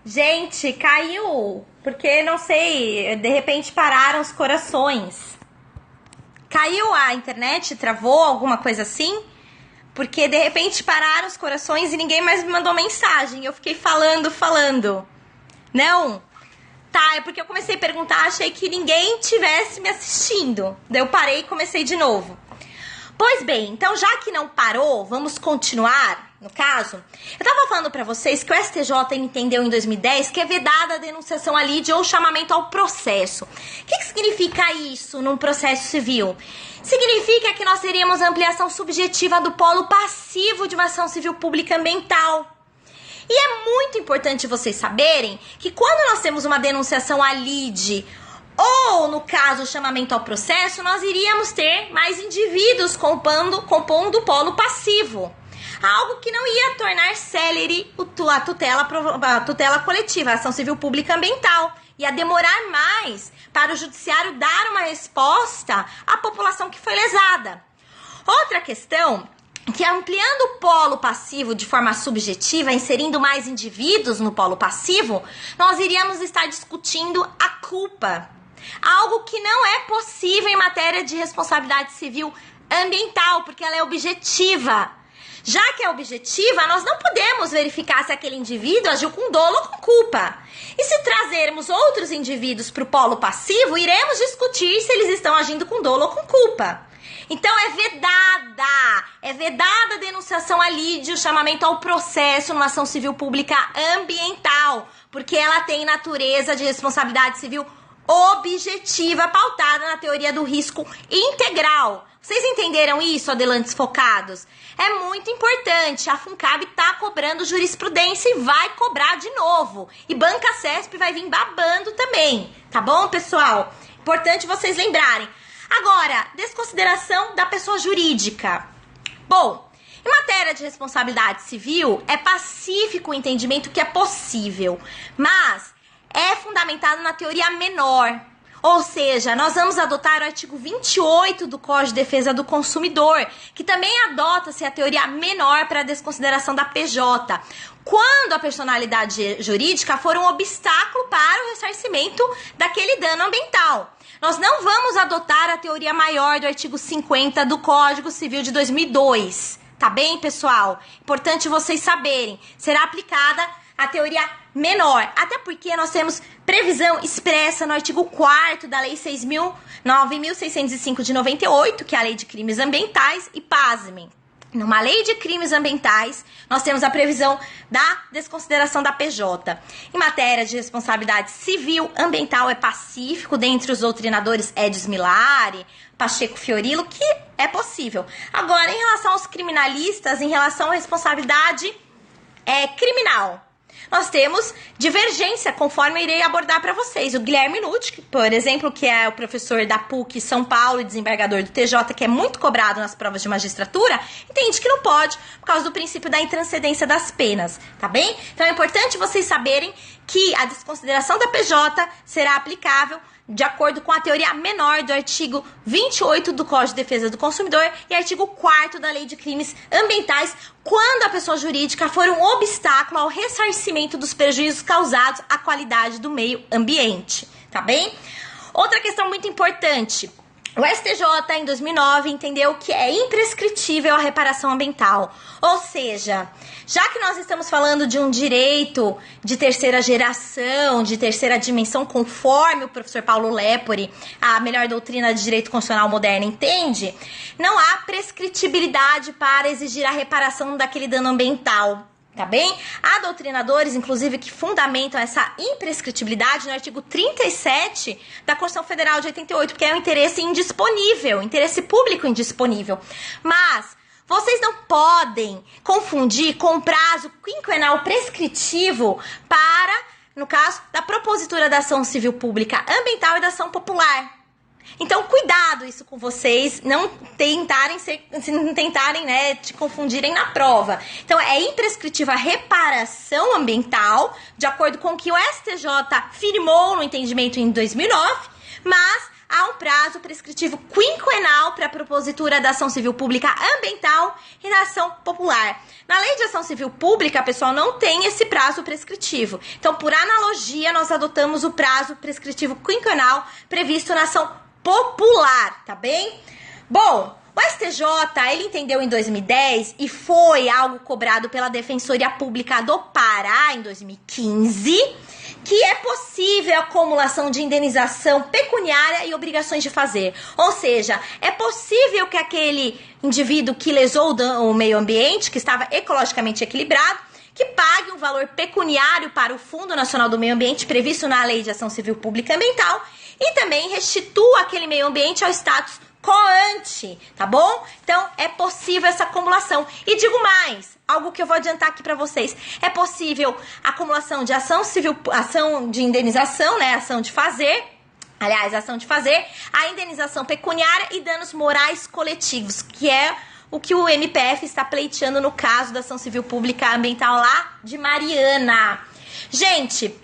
Gente, caiu. Porque, não sei, de repente pararam os corações. Caiu a internet? Travou? Alguma coisa assim? Porque, de repente, pararam os corações e ninguém mais me mandou mensagem. Eu fiquei falando. Não? Tá, é porque eu comecei a perguntar, achei que ninguém tivesse me assistindo. Daí eu parei e comecei de novo. Pois bem, então já que não parou, vamos continuar, no caso. Eu tava falando pra vocês que o STJ entendeu em 2010 que é vedada a denunciação à lide ou chamamento ao processo. O que significa isso num processo civil? Significa que nós teríamos ampliação subjetiva do polo passivo de uma ação civil pública ambiental. E é muito importante vocês saberem que quando nós temos uma denunciação à lide ou, no caso, o chamamento ao processo, nós iríamos ter mais indivíduos compondo o polo passivo. Algo que não ia tornar célere a tutela coletiva, a ação civil pública ambiental. Ia demorar mais para o judiciário dar uma resposta à população que foi lesada. Outra questão que, ampliando o polo passivo de forma subjetiva, inserindo mais indivíduos no polo passivo, nós iríamos estar discutindo a culpa. Algo que não é possível em matéria de responsabilidade civil ambiental, porque ela é objetiva. Já que é objetiva, nós não podemos verificar se aquele indivíduo agiu com dolo ou com culpa. E se trazermos outros indivíduos para o polo passivo, iremos discutir se eles estão agindo com dolo ou com culpa. Então é vedada a denunciação à lide, o chamamento ao processo numa ação civil pública ambiental, porque ela tem natureza de responsabilidade civil objetiva, pautada na teoria do risco integral. Vocês entenderam isso, adelantes focados? É muito importante. A FUNCAB tá cobrando jurisprudência e vai cobrar de novo. E Banca CESP vai vir babando também. Tá bom, pessoal? Importante vocês lembrarem. Agora, desconsideração da pessoa jurídica. Bom, em matéria de responsabilidade civil, é pacífico o entendimento que é possível, mas é fundamentado na teoria menor. Ou seja, nós vamos adotar o artigo 28 do Código de Defesa do Consumidor, que também adota-se a teoria menor para a desconsideração da PJ, quando a personalidade jurídica for um obstáculo para o ressarcimento daquele dano ambiental. Nós não vamos adotar a teoria maior do artigo 50 do Código Civil de 2002. Tá bem, pessoal? Importante vocês saberem. Será aplicada a teoria menor, até porque nós temos previsão expressa no artigo 4º da Lei 9.605 de 98, que é a Lei de Crimes Ambientais, e pasmem, numa Lei de Crimes Ambientais, nós temos a previsão da desconsideração da PJ. Em matéria de responsabilidade civil ambiental, é pacífico, dentre os doutrinadores Edis Milari, Pacheco Fiorillo, que é possível. Agora, em relação aos criminalistas, em relação à responsabilidade criminal, nós temos divergência, conforme eu irei abordar para vocês. O Guilherme Nutt, por exemplo, que é o professor da PUC São Paulo e desembargador do TJ, que é muito cobrado nas provas de magistratura, entende que não pode, por causa do princípio da intranscendência das penas, tá bem? Então é importante vocês saberem que a desconsideração da PJ será aplicável de acordo com a teoria menor do artigo 28 do Código de Defesa do Consumidor e artigo 4º da Lei de Crimes Ambientais, quando a pessoa jurídica for um obstáculo ao ressarcimento dos prejuízos causados à qualidade do meio ambiente, tá bem? Outra questão muito importante. O STJ, em 2009, entendeu que é imprescritível a reparação ambiental. Ou seja, já que nós estamos falando de um direito de terceira geração, de terceira dimensão, conforme o professor Paulo Lepori, a melhor doutrina de direito constitucional moderno, entende, não há prescritibilidade para exigir a reparação daquele dano ambiental. Tá bem? Há doutrinadores, inclusive, que fundamentam essa imprescritibilidade no artigo 37 da Constituição Federal de 88, porque é um interesse indisponível, interesse público indisponível. Mas vocês não podem confundir com o prazo quinquenal prescritivo para, no caso, da propositura da ação civil pública ambiental e da ação popular. Então, cuidado isso com vocês, não tentarem, né, te confundirem na prova. Então, é imprescritiva a reparação ambiental, de acordo com o que o STJ firmou no entendimento em 2009, mas há um prazo prescritivo quinquenal para a propositura da ação civil pública ambiental e da ação popular. Na lei de ação civil pública, pessoal, não tem esse prazo prescritivo. Então, por analogia, nós adotamos o prazo prescritivo quinquenal previsto na ação popular, tá bem? Bom, o STJ, ele entendeu em 2010 e foi algo cobrado pela Defensoria Pública do Pará em 2015, que é possível a acumulação de indenização pecuniária e obrigações de fazer. Ou seja, é possível que aquele indivíduo que lesou o meio ambiente, que estava ecologicamente equilibrado, que pague um valor pecuniário para o Fundo Nacional do Meio Ambiente previsto na Lei de Ação Civil Pública Ambiental e também restitua aquele meio ambiente ao status coante, tá bom? Então, é possível essa acumulação. E digo mais, algo que eu vou adiantar aqui pra vocês. É possível a acumulação de ação civil, ação de indenização, né? Ação de fazer, a indenização pecuniária e danos morais coletivos, que é o que o MPF está pleiteando no caso da ação civil pública ambiental lá de Mariana. Gente,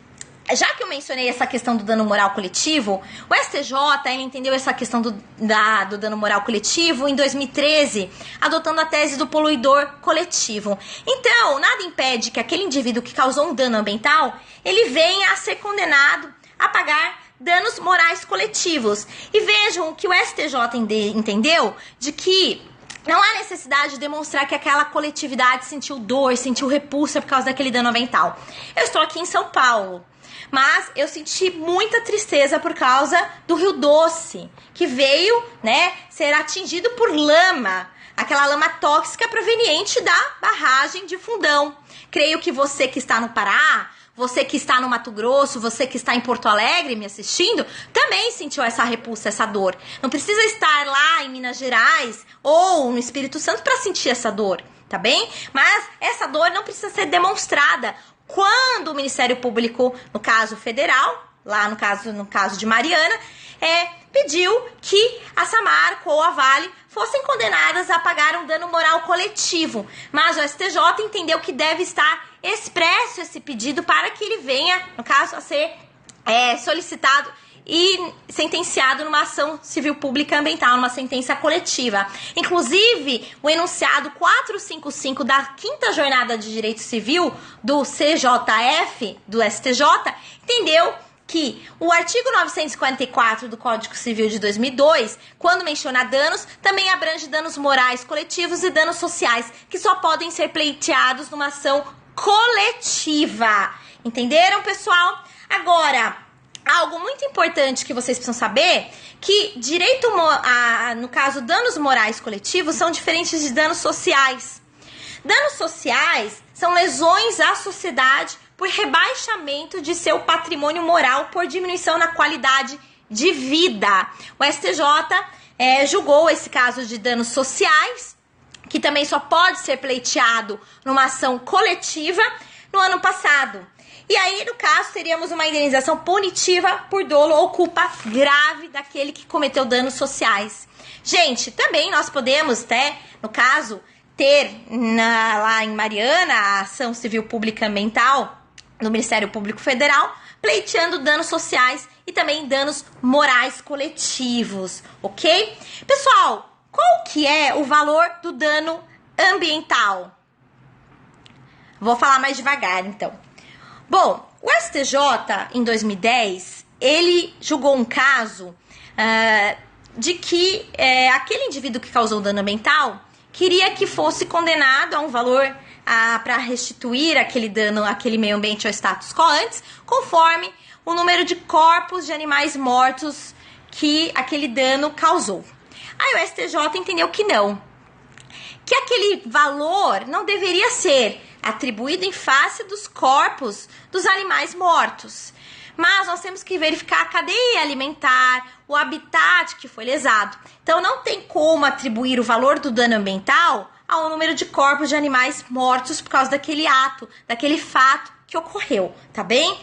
já que eu mencionei essa questão do dano moral coletivo, o STJ entendeu essa questão do dano moral coletivo em 2013, adotando a tese do poluidor coletivo. Então, nada impede que aquele indivíduo que causou um dano ambiental, ele venha a ser condenado a pagar danos morais coletivos. E vejam que o STJ entendeu de que não há necessidade de demonstrar que aquela coletividade sentiu dor, sentiu repulsa por causa daquele dano ambiental. Eu estou aqui em São Paulo, mas eu senti muita tristeza por causa do Rio Doce, que veio, né, ser atingido por lama, aquela lama tóxica proveniente da barragem de Fundão. Creio que você que está no Pará, você que está no Mato Grosso, você que está em Porto Alegre me assistindo, também sentiu essa repulsa, essa dor. Não precisa estar lá em Minas Gerais ou no Espírito Santo para sentir essa dor, tá bem? Mas essa dor não precisa ser demonstrada. Quando o Ministério Público, no caso federal, lá no caso de Mariana, pediu que a Samarco ou a Vale fossem condenadas a pagar um dano moral coletivo. Mas o STJ entendeu que deve estar expresso esse pedido para que ele venha, no caso, a ser solicitado e sentenciado numa ação civil pública ambiental, numa sentença coletiva. Inclusive, o enunciado 455 da 5ª Jornada de Direito Civil do CJF, do STJ, entendeu que o artigo 944 do Código Civil de 2002, quando menciona danos, também abrange danos morais coletivos e danos sociais, que só podem ser pleiteados numa ação coletiva. Entenderam, pessoal? Agora, algo muito importante que vocês precisam saber, que no caso, danos morais coletivos são diferentes de danos sociais. Danos sociais são lesões à sociedade por rebaixamento de seu patrimônio moral por diminuição na qualidade de vida. O STJ julgou esse caso de danos sociais, que também só pode ser pleiteado numa ação coletiva, no ano passado. E aí, no caso, teríamos uma indenização punitiva por dolo ou culpa grave daquele que cometeu danos sociais. Gente, também nós podemos, no caso, ter lá em Mariana a ação civil pública ambiental do Ministério Público Federal, pleiteando danos sociais e também danos morais coletivos, ok? Pessoal, qual que é o valor do dano ambiental? Vou falar mais devagar, então. Bom, o STJ, em 2010, ele julgou um caso de que aquele indivíduo que causou dano ambiental queria que fosse condenado a um valor para restituir aquele dano, aquele meio ambiente ao status quo antes, conforme o número de corpos de animais mortos que aquele dano causou. Aí o STJ entendeu que não, que aquele valor não deveria ser atribuído em face dos corpos dos animais mortos. Mas nós temos que verificar a cadeia alimentar, o habitat que foi lesado. Então não tem como atribuir o valor do dano ambiental ao número de corpos de animais mortos por causa daquele ato, daquele fato que ocorreu, tá bem?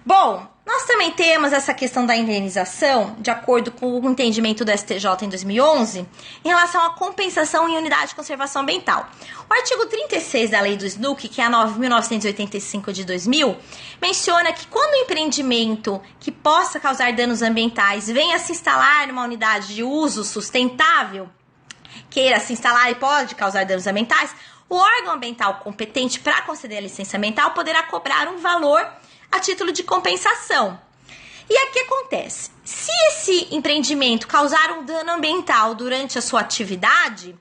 Bom, nós também temos essa questão da indenização, de acordo com o entendimento do STJ em 2011, em relação à compensação em unidade de conservação ambiental. O artigo 36 da lei do SNUC, que é a 9.985 de 2000, menciona que quando o empreendimento que possa causar danos ambientais venha a se instalar numa unidade de uso sustentável, queira se instalar e pode causar danos ambientais, o órgão ambiental competente para conceder a licença ambiental poderá cobrar um valor a título de compensação. E aqui acontece, se esse empreendimento causar um dano ambiental durante a sua atividade,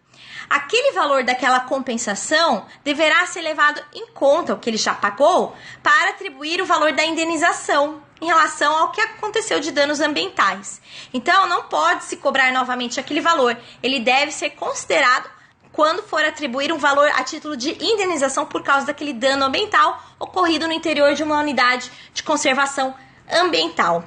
aquele valor daquela compensação deverá ser levado em conta, o que ele já pagou, para atribuir o valor da indenização em relação ao que aconteceu de danos ambientais. Então, não pode se cobrar novamente aquele valor, ele deve ser considerado quando for atribuir um valor a título de indenização por causa daquele dano ambiental ocorrido no interior de uma unidade de conservação ambiental.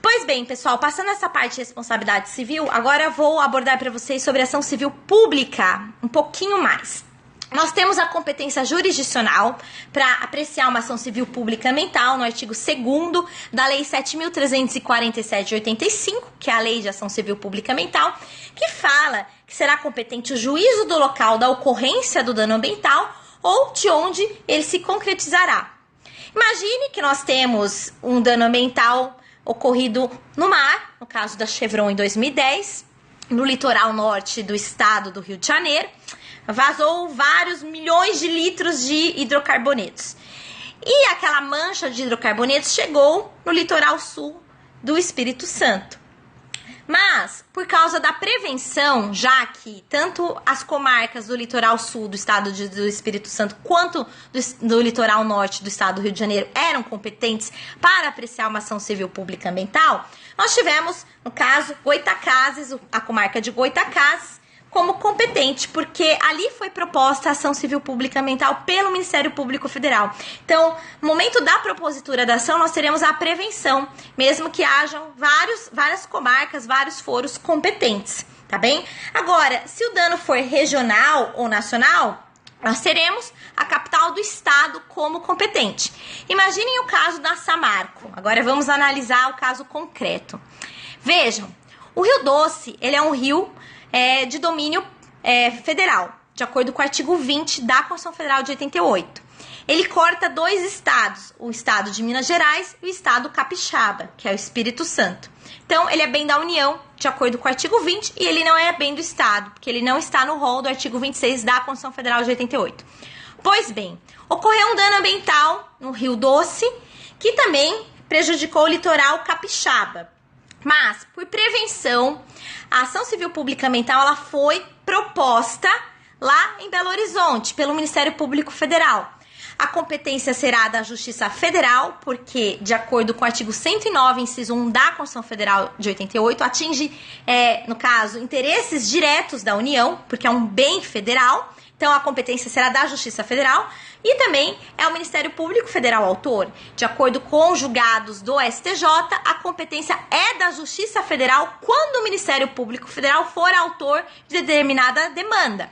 Pois bem, pessoal, passando essa parte de responsabilidade civil, agora eu vou abordar para vocês sobre ação civil pública um pouquinho mais. Nós temos a competência jurisdicional para apreciar uma ação civil pública ambiental no artigo 2º da Lei 7.347 de 85, que é a Lei de Ação Civil Pública Ambiental, que fala que será competente o juízo do local da ocorrência do dano ambiental ou de onde ele se concretizará. Imagine que nós temos um dano ambiental ocorrido no mar, no caso da Chevron em 2010, no litoral norte do estado do Rio de Janeiro, vazou vários milhões de litros de hidrocarbonetos. E aquela mancha de hidrocarbonetos chegou no litoral sul do Espírito Santo. Mas, por causa da prevenção, já que tanto as comarcas do litoral sul do estado do Espírito Santo quanto do litoral norte do estado do Rio de Janeiro eram competentes para apreciar uma ação civil pública ambiental, nós tivemos, no caso, Goytacazes, a comarca de Goytacazes, como competente, porque ali foi proposta a ação civil pública ambiental pelo Ministério Público Federal. Então, no momento da propositura da ação, nós teremos a prevenção, mesmo que hajam várias comarcas, vários foros competentes, tá bem? Agora, se o dano for regional ou nacional, nós teremos a capital do estado como competente. Imaginem o caso da Samarco. Agora vamos analisar o caso concreto. Vejam, o Rio Doce, ele é um rio de domínio federal, de acordo com o artigo 20 da Constituição Federal de 88. Ele corta dois estados, o estado de Minas Gerais e o estado capixaba, que é o Espírito Santo. Então, ele é bem da União, de acordo com o artigo 20, e ele não é bem do estado, porque ele não está no rol do artigo 26 da Constituição Federal de 88. Pois bem, ocorreu um dano ambiental no Rio Doce, que também prejudicou o litoral capixaba. Mas, por prevenção, a ação civil pública ambiental ela foi proposta lá em Belo Horizonte, pelo Ministério Público Federal. A competência será da Justiça Federal, porque, de acordo com o artigo 109, inciso 1 da Constituição Federal de 88, atinge, no caso, interesses diretos da União, porque é um bem federal. Então, a competência será da Justiça Federal e também é o Ministério Público Federal autor. De acordo com os julgados do STJ, a competência é da Justiça Federal quando o Ministério Público Federal for autor de determinada demanda.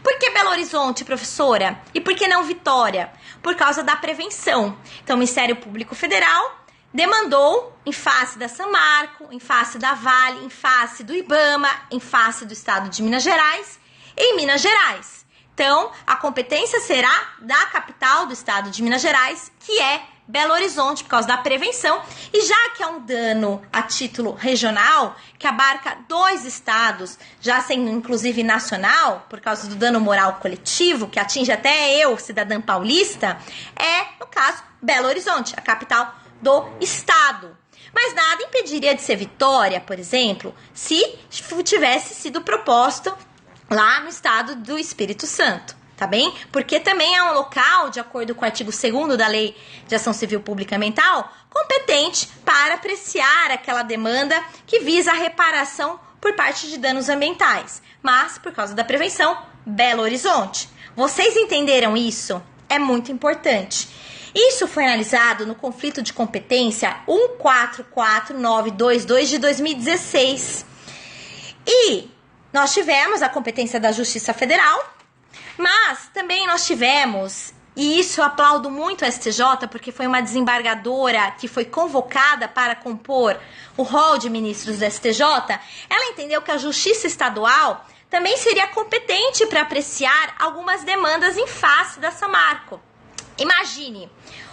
Por que Belo Horizonte, professora? E por que não Vitória? Por causa da prevenção. Então, o Ministério Público Federal demandou em face da Samarco, em face da Vale, em face do IBAMA, em face do estado de Minas Gerais, em Minas Gerais. Então, a competência será da capital do estado de Minas Gerais, que é Belo Horizonte, por causa da prevenção. E já que é um dano a título regional, que abarca dois estados, já sendo inclusive nacional, por causa do dano moral coletivo, que atinge até eu, cidadã paulista, no caso, Belo Horizonte, a capital do estado. Mas nada impediria de ser Vitória, por exemplo, se tivesse sido proposto lá no estado do Espírito Santo, tá bem? Porque também é um local, de acordo com o artigo 2º da Lei de Ação Civil Pública Ambiental, competente para apreciar aquela demanda que visa a reparação por parte de danos ambientais. Mas, por causa da prevenção, Belo Horizonte. Vocês entenderam isso? É muito importante. Isso foi analisado no conflito de competência 144922 de 2016. E nós tivemos a competência da Justiça Federal, mas também nós tivemos e isso eu aplaudo muito a STJ, porque foi uma desembargadora que foi convocada para compor o rol de ministros do STJ, ela entendeu que a Justiça Estadual também seria competente para apreciar algumas demandas em face da Samarco. Imagine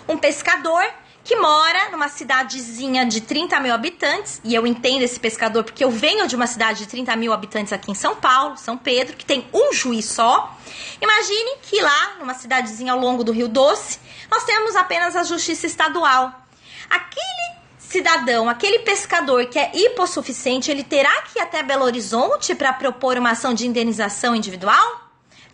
um pescador que mora numa cidadezinha de 30 mil habitantes, e eu entendo esse pescador porque eu venho de uma cidade de 30 mil habitantes aqui em São Paulo, São Pedro, que tem um juiz só. Imagine que lá, numa cidadezinha ao longo do Rio Doce, nós temos apenas a Justiça Estadual. Aquele cidadão, aquele pescador que é hipossuficiente, ele terá que ir até Belo Horizonte para propor uma ação de indenização individual?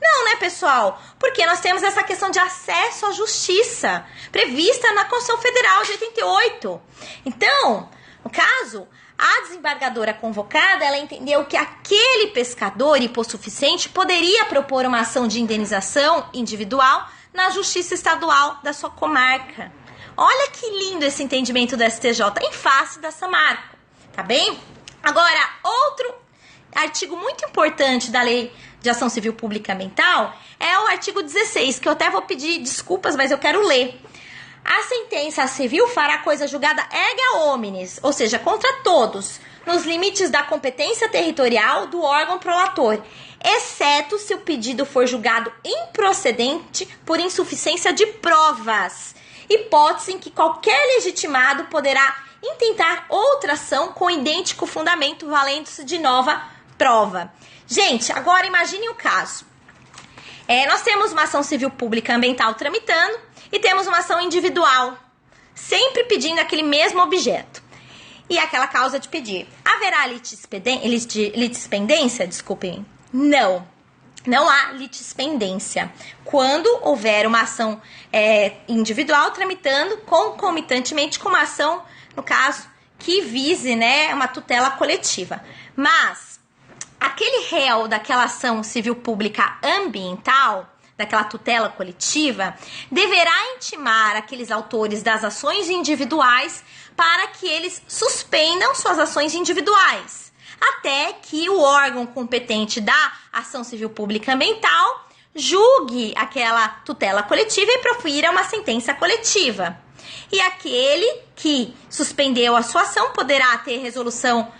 Não, né, pessoal? Porque nós temos essa questão de acesso à justiça, prevista na Constituição Federal de 88. Então, no caso, a desembargadora convocada, ela entendeu que aquele pescador hipossuficiente poderia propor uma ação de indenização individual na Justiça Estadual da sua comarca. Olha que lindo esse entendimento do STJ em face da Samarco, tá bem? Agora, outro artigo muito importante da Lei de Ação Civil Pública Ambiental é o artigo 16, que eu até vou pedir desculpas, mas eu quero ler. A sentença civil fará coisa julgada erga omnes, ou seja, contra todos, nos limites da competência territorial do órgão prolator, exceto se o pedido for julgado improcedente por insuficiência de provas, hipótese em que qualquer legitimado poderá intentar outra ação com idêntico fundamento, valendo-se de nova prova. Gente, agora imagine o caso. Nós temos uma ação civil pública ambiental tramitando e temos uma ação individual, sempre pedindo aquele mesmo objeto. E aquela causa de pedir. Haverá litispendência? Desculpem. Não. Não há litispendência. Quando houver uma ação individual tramitando concomitantemente com uma ação, no caso, que vise, né, uma tutela coletiva. Mas aquele réu daquela ação civil pública ambiental, daquela tutela coletiva, deverá intimar aqueles autores das ações individuais para que eles suspendam suas ações individuais, até que o órgão competente da ação civil pública ambiental julgue aquela tutela coletiva e profira uma sentença coletiva. E aquele que suspendeu a sua ação poderá ter resolução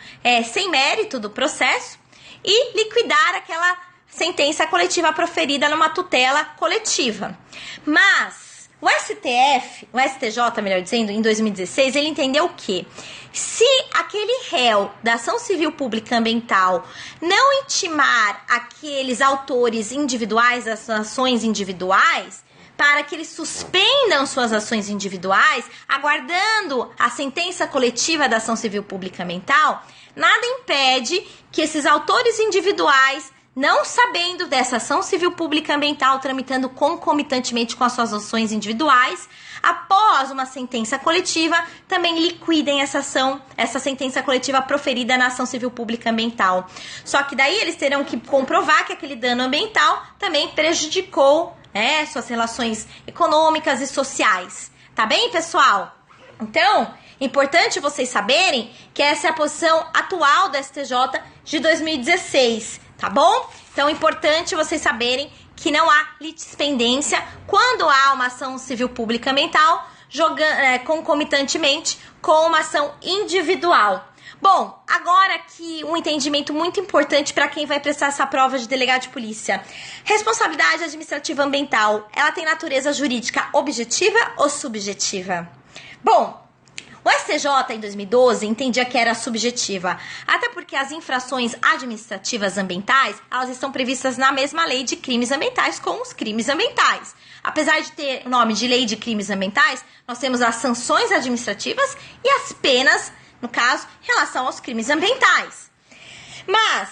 sem mérito do processo e liquidar aquela sentença coletiva proferida numa tutela coletiva. Mas o STJ, melhor dizendo, em 2016, ele entendeu que se aquele réu da ação civil pública ambiental não intimar aqueles autores individuais das ações individuais, para que eles suspendam suas ações individuais, aguardando a sentença coletiva da ação civil pública ambiental, nada impede que esses autores individuais, não sabendo dessa ação civil pública ambiental, tramitando concomitantemente com as suas ações individuais, após uma sentença coletiva, também liquidem essa sentença coletiva proferida na ação civil pública ambiental. Só que daí eles terão que comprovar que aquele dano ambiental também prejudicou suas relações econômicas e sociais. Tá bem, pessoal? Então, importante vocês saberem que essa é a posição atual do STJ de 2016, tá bom? Então, importante vocês saberem que não há litispendência quando há uma ação civil pública ambiental concomitantemente com uma ação individual. Bom, agora aqui um entendimento muito importante para quem vai prestar essa prova de delegado de polícia. Responsabilidade administrativa ambiental, ela tem natureza jurídica objetiva ou subjetiva? Bom, o STJ, em 2012, entendia que era subjetiva, até porque as infrações administrativas ambientais, elas estão previstas na mesma lei de crimes ambientais com os crimes ambientais. Apesar de ter o nome de lei de crimes ambientais, nós temos as sanções administrativas e as penas, no caso, em relação aos crimes ambientais. Mas,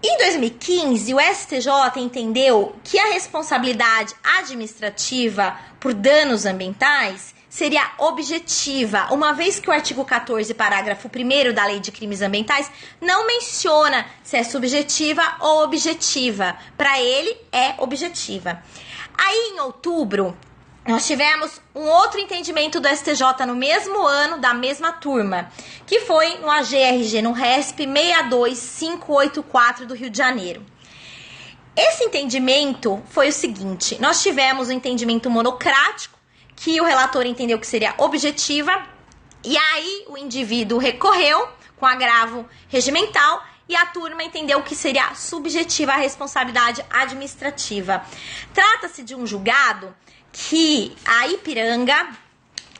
em 2015, o STJ entendeu que a responsabilidade administrativa por danos ambientais seria objetiva, uma vez que o artigo 14, parágrafo 1º da Lei de Crimes Ambientais não menciona se é subjetiva ou objetiva. Para ele, é objetiva. Aí, em outubro, nós tivemos um outro entendimento do STJ no mesmo ano, da mesma turma, que foi no AGRG, no RESP 62584 do Rio de Janeiro. esse entendimento foi o seguinte: nós tivemos um entendimento monocrático, que o relator entendeu que seria objetiva, e aí o indivíduo recorreu com agravo regimental e a turma entendeu que seria subjetiva a responsabilidade administrativa. Trata-se de um julgado que a Ipiranga,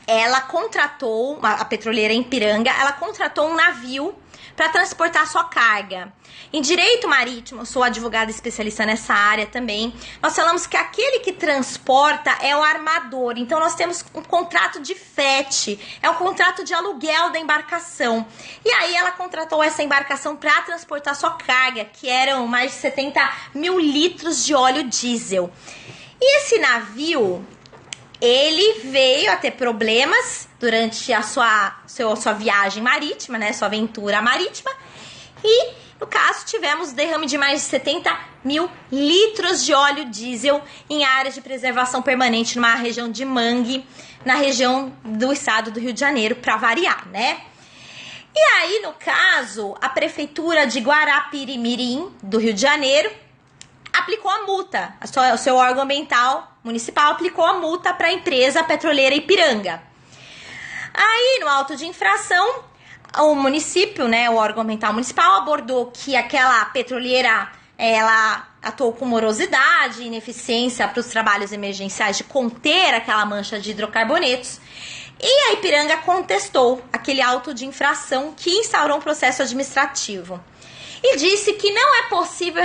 ela contratou, a petroleira Ipiranga, ela contratou um navio para transportar sua carga. Em direito marítimo, eu sou advogada especialista nessa área também, nós falamos que aquele que transporta é o armador. Então, nós temos um contrato de frete, é um contrato de aluguel da embarcação. E aí, ela contratou essa embarcação para transportar sua carga, que eram mais de 70 mil litros de óleo diesel. E esse navio, ele veio a ter problemas durante a sua viagem marítima, né, sua aventura marítima, e no caso tivemos derrame de mais de 70 mil litros de óleo diesel em áreas de preservação permanente numa região de mangue, na região do estado do Rio de Janeiro, para variar, né? E aí, no caso, a prefeitura de Guarapirimirim, do Rio de Janeiro, aplicou a multa. O seu órgão ambiental municipal aplicou a multa para a empresa petroleira Ipiranga. Aí, no auto de infração, o município, né, o órgão ambiental municipal, abordou que aquela petroleira, ela atuou com morosidade e ineficiência para os trabalhos emergenciais de conter aquela mancha de hidrocarbonetos. E a Ipiranga contestou aquele auto de infração que instaurou um processo administrativo. E disse que não é possível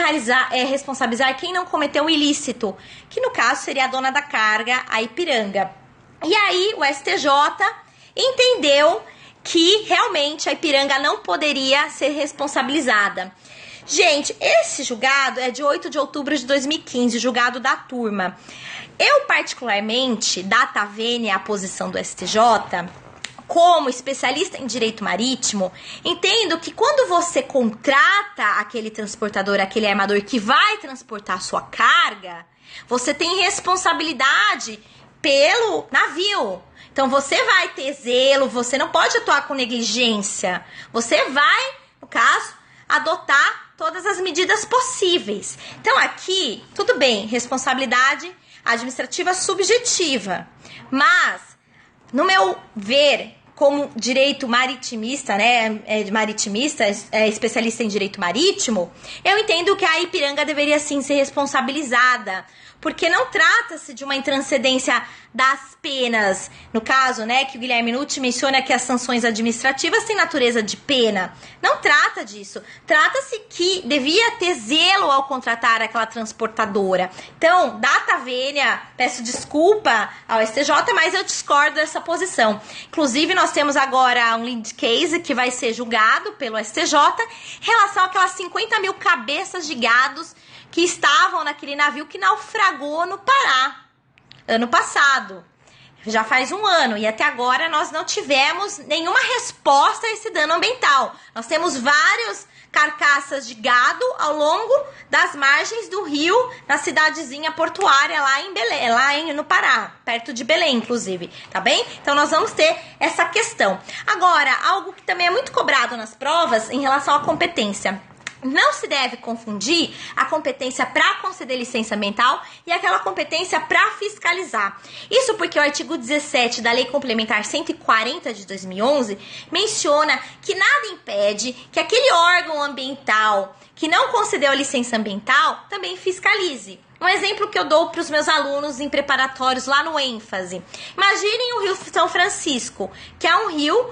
responsabilizar quem não cometeu o ilícito, que no caso seria a dona da carga, a Ipiranga. E aí o STJ entendeu que realmente a Ipiranga não poderia ser responsabilizada. Gente, esse julgado é de 8 de outubro de 2015, julgado da turma. Eu, particularmente, data vênia a posição do STJ, como especialista em direito marítimo, entendo que quando você contrata aquele transportador, aquele armador que vai transportar a sua carga, você tem responsabilidade pelo navio. Então, você vai ter zelo, você não pode atuar com negligência. Você vai, no caso, adotar todas as medidas possíveis. Então, aqui, tudo bem, responsabilidade administrativa subjetiva. Mas, no meu ver, como direito maritimista, né, especialista em direito marítimo, eu entendo que a Ipiranga deveria sim ser responsabilizada, porque não trata-se de uma intranscendência das penas. No caso, né, que o Guilherme Nucci menciona que as sanções administrativas têm natureza de pena. Não trata disso. Trata-se que devia ter zelo ao contratar aquela transportadora. Então, data vênia, peço desculpa ao STJ, mas eu discordo dessa posição. Inclusive, nós temos agora um lead case que vai ser julgado pelo STJ em relação àquelas 50 mil cabeças de gados que estavam naquele navio que naufragou no Pará, ano passado. Já faz um ano e até agora nós não tivemos nenhuma resposta a esse dano ambiental. Nós temos várias carcaças de gado ao longo das margens do rio, na cidadezinha portuária lá em Belém, no Pará, perto de Belém, inclusive, tá bem? Então nós vamos ter essa questão. Agora, algo que também é muito cobrado nas provas em relação à competência. Não se deve confundir a competência para conceder licença ambiental e aquela competência para fiscalizar. Isso porque o artigo 17 da Lei Complementar 140 de 2011 menciona que nada impede que aquele órgão ambiental que não concedeu a licença ambiental também fiscalize. Um exemplo que eu dou para os meus alunos em preparatórios lá no ênfase. Imaginem o Rio São Francisco, que é um rio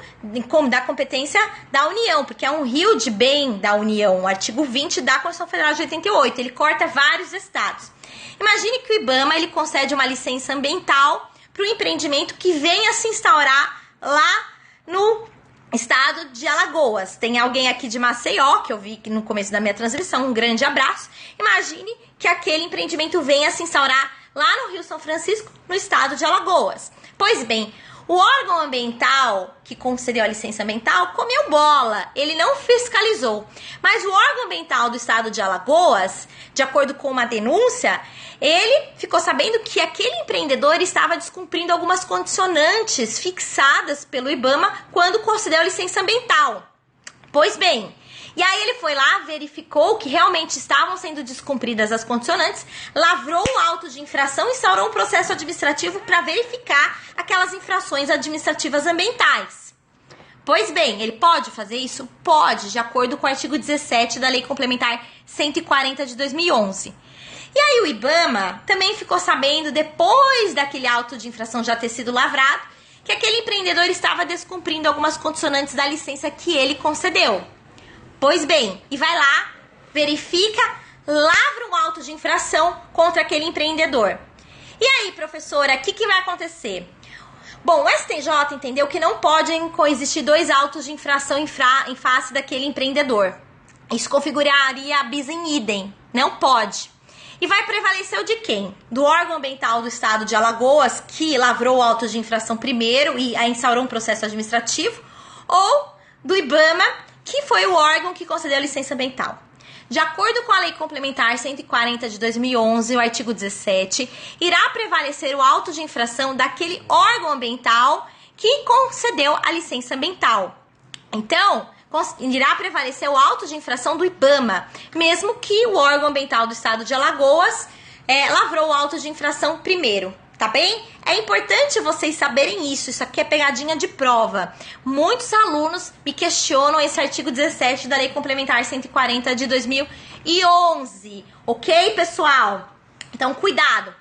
da competência da União, porque é um rio de bem da União, o artigo 20 da Constituição Federal de 88, ele corta vários estados. Imagine que o IBAMA ele concede uma licença ambiental para o empreendimento que venha se instaurar lá no estado de Alagoas. Tem alguém aqui de Maceió, que eu vi no começo da minha transmissão, um grande abraço. Imagine que aquele empreendimento venha se instaurar lá no Rio São Francisco, no estado de Alagoas. Pois bem, o órgão ambiental que concedeu a licença ambiental comeu bola, ele não fiscalizou. Mas o órgão ambiental do estado de Alagoas, de acordo com uma denúncia, ele ficou sabendo que aquele empreendedor estava descumprindo algumas condicionantes fixadas pelo IBAMA quando concedeu a licença ambiental. Pois bem, E aí ele foi lá, verificou que realmente estavam sendo descumpridas as condicionantes, lavrou o auto de infração e instaurou um processo administrativo para verificar aquelas infrações administrativas ambientais. Pois bem, ele pode fazer isso? Pode, de acordo com o artigo 17 da Lei Complementar 140 de 2011. E aí o IBAMA também ficou sabendo, depois daquele auto de infração já ter sido lavrado, que aquele empreendedor estava descumprindo algumas condicionantes da licença que ele concedeu. Pois bem, e vai lá, verifica, lavra um auto de infração contra aquele empreendedor. E aí, professora, o que vai acontecer? Bom, o STJ entendeu que não podem coexistir dois autos de infração em face daquele empreendedor. Isso configuraria bis in idem, não pode. E vai prevalecer o de quem? Do órgão ambiental do estado de Alagoas, que lavrou o auto de infração primeiro e instaurou um processo administrativo, ou do IBAMA, que foi o órgão que concedeu a licença ambiental. De acordo com a Lei Complementar 140 de 2011, o artigo 17, irá prevalecer o auto de infração daquele órgão ambiental que concedeu a licença ambiental. Então, irá prevalecer o auto de infração do IBAMA, mesmo que o órgão ambiental do estado de Alagoas lavrou o auto de infração primeiro, tá bem? É importante vocês saberem isso aqui é pegadinha de prova. Muitos alunos me questionam esse artigo 17 da Lei Complementar 140 de 2011, ok, pessoal? Então, cuidado!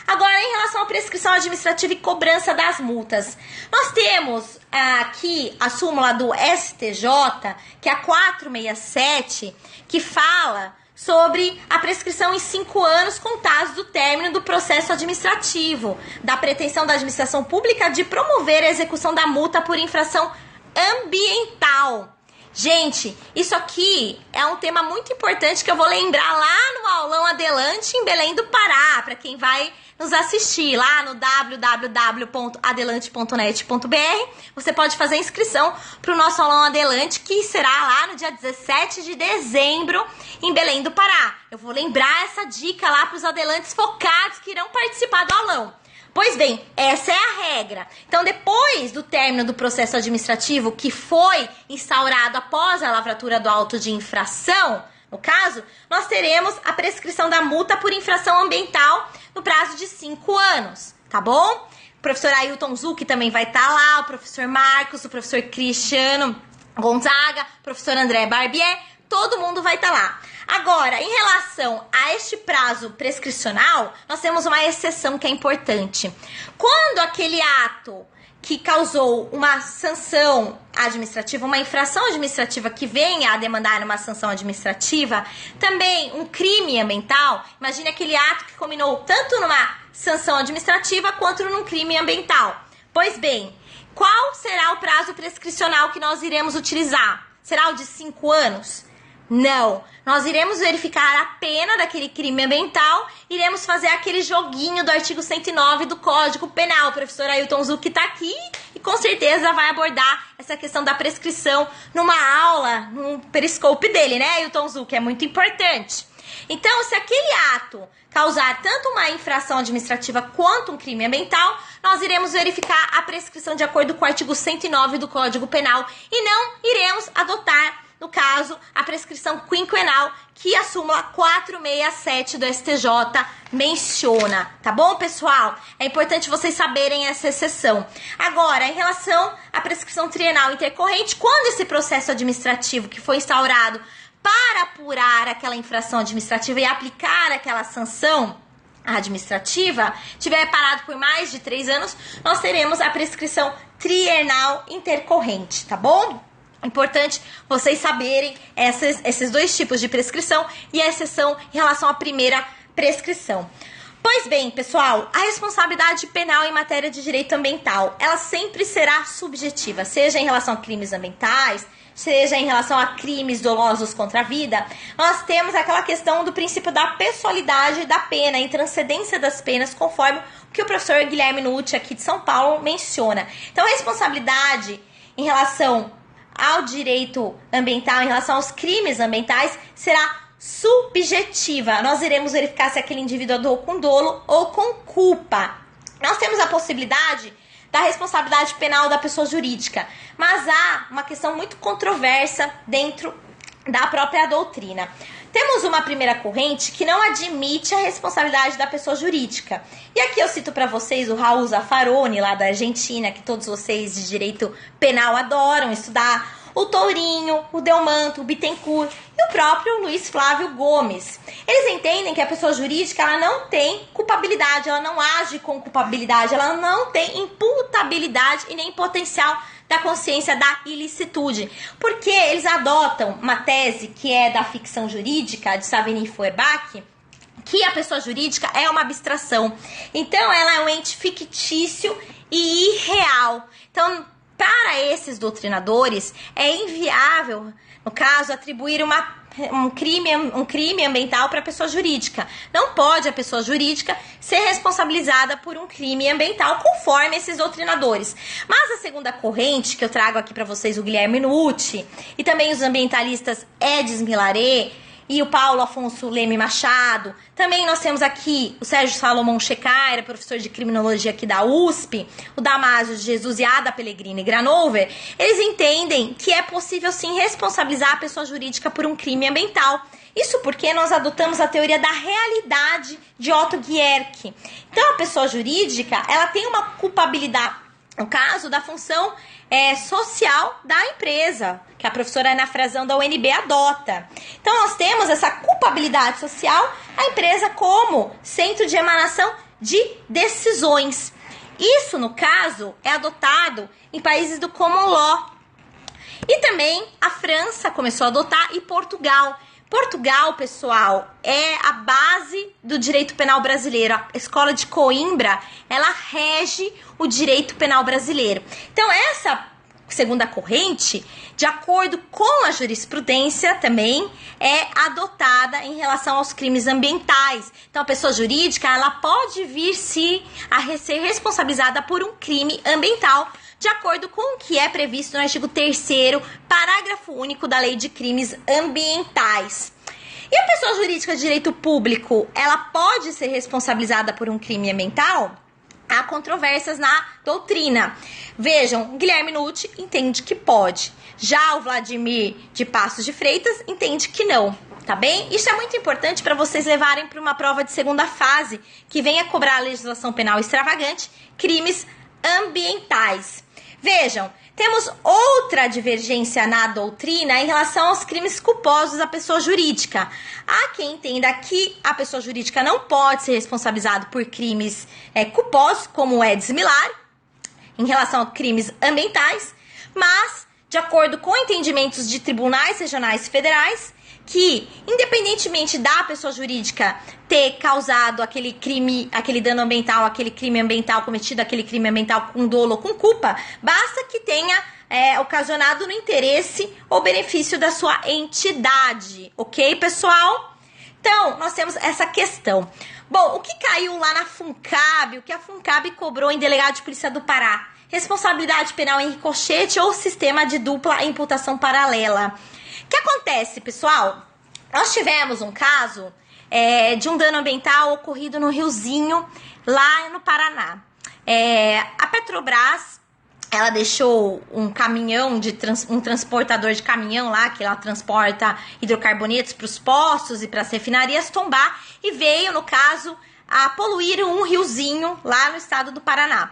Agora, em relação à prescrição administrativa e cobrança das multas, nós temos aqui a súmula do STJ, que é a 467, que fala sobre a prescrição em 5 anos contados do término do processo administrativo, da pretensão da administração pública de promover a execução da multa por infração ambiental. Gente, isso aqui é um tema muito importante que eu vou lembrar lá no aulão Adelante em Belém do Pará, para quem vai nos assistir lá no www.adelante.net.br. Você pode fazer inscrição para o nosso aulão Adelante, que será lá no dia 17 de dezembro em Belém do Pará. Eu vou lembrar essa dica lá para os adelantes focados que irão participar do aulão. Pois bem, essa é a regra. Então, depois do término do processo administrativo que foi instaurado após a lavratura do auto de infração, no caso, nós teremos a prescrição da multa por infração ambiental no prazo de 5 anos, tá bom? O professor Ailton Zucchi também vai estar lá, o professor Marcos, o professor Cristiano Gonzaga, o professor André Barbier, todo mundo vai estar lá. Agora, em relação a este prazo prescricional, nós temos uma exceção que é importante. Quando aquele ato que causou uma sanção administrativa, uma infração administrativa que venha a demandar uma sanção administrativa, também um crime ambiental, imagine aquele ato que culminou tanto numa sanção administrativa quanto num crime ambiental. Pois bem, qual será o prazo prescricional que nós iremos utilizar? Será o de 5 anos? Não, nós iremos verificar a pena daquele crime ambiental, iremos fazer aquele joguinho do artigo 109 do Código Penal. O professor Ailton Zucchi está aqui e com certeza vai abordar essa questão da prescrição numa aula, no periscope dele, né, Ailton Zucchi? É muito importante. Então, se aquele ato causar tanto uma infração administrativa quanto um crime ambiental, nós iremos verificar a prescrição de acordo com o artigo 109 do Código Penal e não iremos adotar, no caso, a prescrição quinquenal que a súmula 467 do STJ menciona, tá bom, pessoal? É importante vocês saberem essa exceção. Agora, em relação à prescrição trienal intercorrente, quando esse processo administrativo que foi instaurado para apurar aquela infração administrativa e aplicar aquela sanção administrativa tiver parado por mais de 3 anos, nós teremos a prescrição trienal intercorrente, tá bom? Importante vocês saberem esses dois tipos de prescrição e a exceção em relação à primeira prescrição. Pois bem, pessoal, a responsabilidade penal em matéria de direito ambiental, ela sempre será subjetiva, seja em relação a crimes ambientais, seja em relação a crimes dolosos contra a vida. Nós temos aquela questão do princípio da pessoalidade da pena, e transcendência das penas, conforme o que o professor Guilherme Nucci, aqui de São Paulo, menciona. Então, a responsabilidade em relação ao direito ambiental, em relação aos crimes ambientais, será subjetiva. Nós iremos verificar se aquele indivíduo atuou com dolo ou com culpa. Nós temos a possibilidade da responsabilidade penal da pessoa jurídica, mas há uma questão muito controversa dentro da própria doutrina. Temos uma primeira corrente que não admite a responsabilidade da pessoa jurídica. E aqui eu cito para vocês o Raul Zaffaroni, lá da Argentina, que todos vocês de direito penal adoram estudar, o Tourinho, o Delmanto, o Bittencourt e o próprio Luiz Flávio Gomes. Eles entendem que a pessoa jurídica ela não tem culpabilidade, ela não age com culpabilidade, ela não tem imputabilidade e nem potencial da consciência da ilicitude, porque eles adotam uma tese que é da ficção jurídica, de Savigny e Feuerbach, que a pessoa jurídica é uma abstração. Então, ela é um ente fictício e irreal. Então, para esses doutrinadores, é inviável, no caso, atribuir um crime ambiental para a pessoa jurídica. Não pode a pessoa jurídica ser responsabilizada por um crime ambiental, conforme esses doutrinadores. Mas a segunda corrente, que eu trago aqui para vocês, o Guilherme Nucci, e também os ambientalistas Edis Milaré e o Paulo Afonso Leme Machado. Também nós temos aqui o Sérgio Salomão Checaira, professor de criminologia aqui da USP, o Damásio de Jesus e Ada Pellegrini Granover. Eles entendem que é possível sim responsabilizar a pessoa jurídica por um crime ambiental. Isso porque nós adotamos a teoria da realidade de Otto Guercke. Então a pessoa jurídica, ela tem uma culpabilidade, no caso da função social da empresa, que a professora Ana Frazão da UNB adota. Então, nós temos essa culpabilidade social, a empresa como centro de emanação de decisões. Isso, no caso, é adotado em países do Common Law. E também a França começou a adotar e Portugal. Portugal, pessoal, é a base do direito penal brasileiro. A escola de Coimbra, ela rege o direito penal brasileiro. Então, essa segunda corrente, de acordo com a jurisprudência também, é adotada em relação aos crimes ambientais. Então, a pessoa jurídica, ela pode vir a ser responsabilizada por um crime ambiental, de acordo com o que é previsto no artigo 3º, parágrafo único da Lei de Crimes Ambientais. E a pessoa jurídica de direito público, ela pode ser responsabilizada por um crime ambiental? Há controvérsias na doutrina. Vejam, Guilherme Nucci entende que pode. Já o Vladimir de Passos de Freitas entende que não. Tá bem? Isso é muito importante para vocês levarem para uma prova de segunda fase, que venha cobrar a legislação penal extravagante, crimes ambientais. Vejam, temos outra divergência na doutrina em relação aos crimes culposos da pessoa jurídica. Há quem entenda que a pessoa jurídica não pode ser responsabilizada por crimes culposos, como o Edis Millar, em relação a crimes ambientais, mas, de acordo com entendimentos de tribunais regionais federais, que, independentemente da pessoa jurídica ter causado aquele dano ambiental, aquele crime ambiental, cometido aquele crime ambiental com dolo ou com culpa, basta que tenha ocasionado no interesse ou benefício da sua entidade. Ok, pessoal? Então, nós temos essa questão. Bom, o que caiu lá na FUNCAB, o que a FUNCAB cobrou em delegado de polícia do Pará? Responsabilidade penal em ricochete ou sistema de dupla imputação paralela? O que acontece, pessoal? Nós tivemos um caso de um dano ambiental ocorrido no Riozinho, lá no Paraná. A Petrobras, ela deixou um caminhão, um transportador de caminhão lá, que ela transporta hidrocarbonetos para os postos e para as refinarias, tombar, e veio, no caso, a poluir um riozinho lá no estado do Paraná.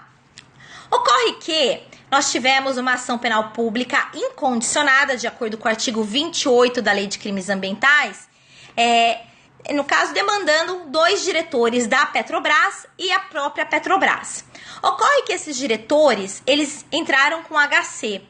Ocorre que nós tivemos uma ação penal pública incondicionada, de acordo com o artigo 28 da Lei de Crimes Ambientais, no caso, demandando 2 diretores da Petrobras e a própria Petrobras. Ocorre que esses diretores, eles entraram com HC.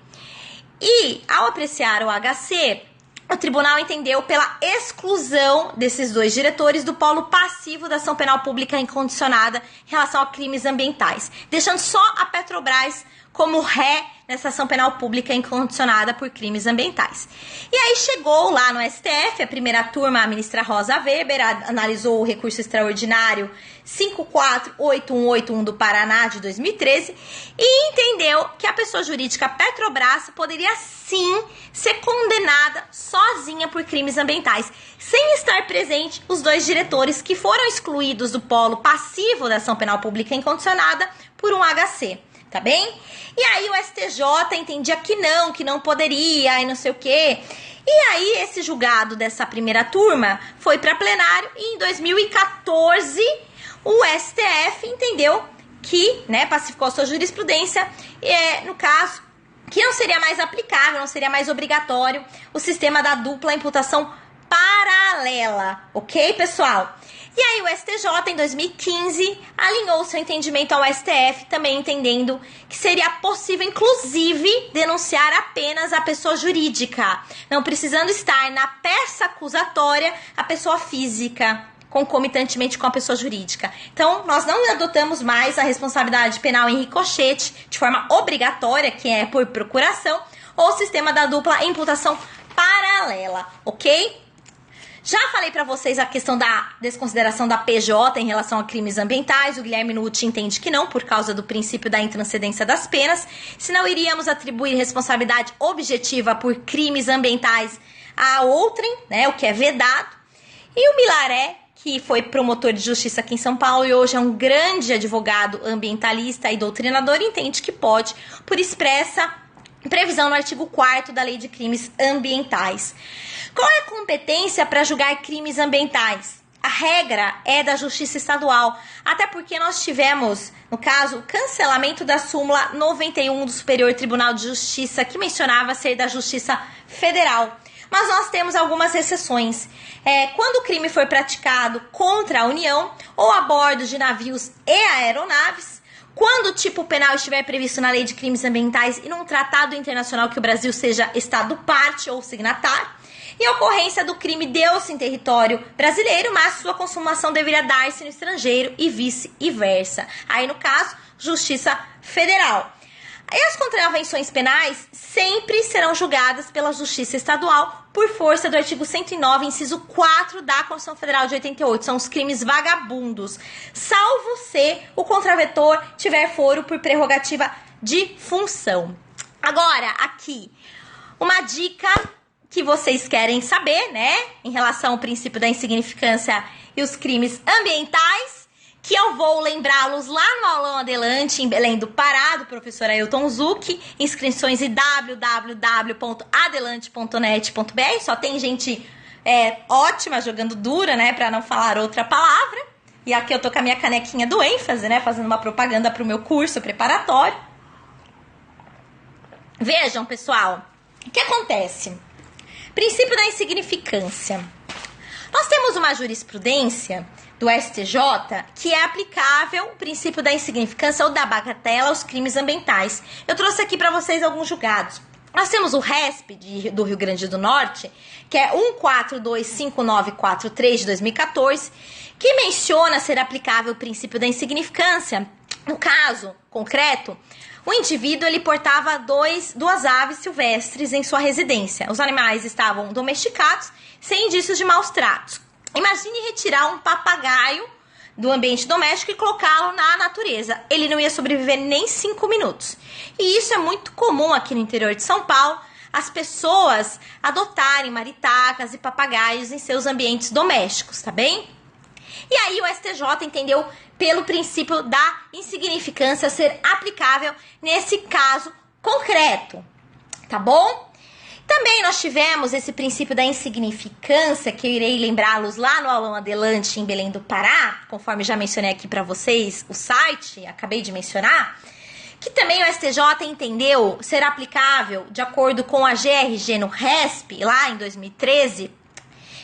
E, ao apreciar o HC, o tribunal entendeu pela exclusão desses 2 diretores do polo passivo da ação penal pública incondicionada em relação a crimes ambientais, deixando só a Petrobras como ré nessa ação penal pública incondicionada por crimes ambientais. E aí chegou lá no STF, a primeira turma, a ministra Rosa Weber, analisou o recurso extraordinário 548181 do Paraná de 2013 e entendeu que a pessoa jurídica Petrobras poderia sim ser condenada sozinha por crimes ambientais, sem estar presente os 2 diretores que foram excluídos do polo passivo da ação penal pública incondicionada por um HC. Tá bem? E aí o STJ entendia que não poderia e não sei o quê. E aí, esse julgado dessa primeira turma foi para plenário e em 2014 o STF entendeu que, né, pacificou a sua jurisprudência, no caso, que não seria mais aplicável, não seria mais obrigatório o sistema da dupla imputação paralela, ok, pessoal? E aí o STJ, em 2015, alinhou seu entendimento ao STF, também entendendo que seria possível, inclusive, denunciar apenas a pessoa jurídica, não precisando estar na peça acusatória a pessoa física, concomitantemente com a pessoa jurídica. Então, nós não adotamos mais a responsabilidade penal em ricochete de forma obrigatória, que é por procuração, ou o sistema da dupla imputação paralela, ok? Já falei para vocês a questão da desconsideração da PJ em relação a crimes ambientais. O Guilherme Nucci entende que não, por causa do princípio da intranscendência das penas. Senão iríamos atribuir responsabilidade objetiva por crimes ambientais a outrem, né, o que é vedado. E o Milaré, que foi promotor de justiça aqui em São Paulo e hoje é um grande advogado ambientalista e doutrinador, entende que pode, por expressa previsão no artigo 4º da Lei de Crimes Ambientais. Qual é a competência para julgar crimes ambientais? A regra é da Justiça Estadual, até porque nós tivemos, no caso, o cancelamento da súmula 91 do Superior Tribunal de Justiça, que mencionava ser da Justiça Federal. Mas nós temos algumas exceções. Quando o crime for praticado contra a União ou a bordo de navios e aeronaves, quando o tipo penal estiver previsto na Lei de Crimes Ambientais e num tratado internacional que o Brasil seja Estado parte ou signatário, e a ocorrência do crime deu-se em território brasileiro, mas sua consumação deveria dar-se no estrangeiro e vice-versa. Aí, no caso, Justiça Federal. E as contravenções penais sempre serão julgadas pela Justiça Estadual por força do artigo 109, inciso 4 da Constituição Federal de 88. São os crimes vagabundos, salvo se o contraventor tiver foro por prerrogativa de função. Agora, aqui, uma dica que vocês querem saber, né, em relação ao princípio da insignificância e os crimes ambientais, que eu vou lembrá-los lá no Aulão Adelante, em Belém do Pará, do professor Ailton Zucchi. Inscrições em www.adelante.net.br. Só tem gente ótima jogando dura, né, para não falar outra palavra. E aqui eu tô com a minha canequinha do ênfase, né, fazendo uma propaganda pro meu curso preparatório. Vejam, pessoal, o que acontece? Princípio da insignificância. Nós temos uma jurisprudência do STJ que é aplicável o princípio da insignificância ou da bagatela aos crimes ambientais. Eu trouxe aqui para vocês alguns julgados. Nós temos o RESP do Rio Grande do Norte, que é 1425943 de 2014, que menciona ser aplicável o princípio da insignificância. No caso concreto, o indivíduo ele portava duas aves silvestres em sua residência. Os animais estavam domesticados, sem indícios de maus tratos. Imagine retirar um papagaio do ambiente doméstico e colocá-lo na natureza. Ele não ia sobreviver nem 5 minutos. E isso é muito comum aqui no interior de São Paulo, as pessoas adotarem maritacas e papagaios em seus ambientes domésticos, tá bem? E aí o STJ entendeu pelo princípio da insignificância ser aplicável nesse caso concreto, tá bom? Também nós tivemos esse princípio da insignificância, que eu irei lembrá-los lá no Aulão Adelante em Belém do Pará, conforme já mencionei aqui para vocês o site, acabei de mencionar, que também o STJ entendeu ser aplicável de acordo com a GRG no RESP, lá em 2013,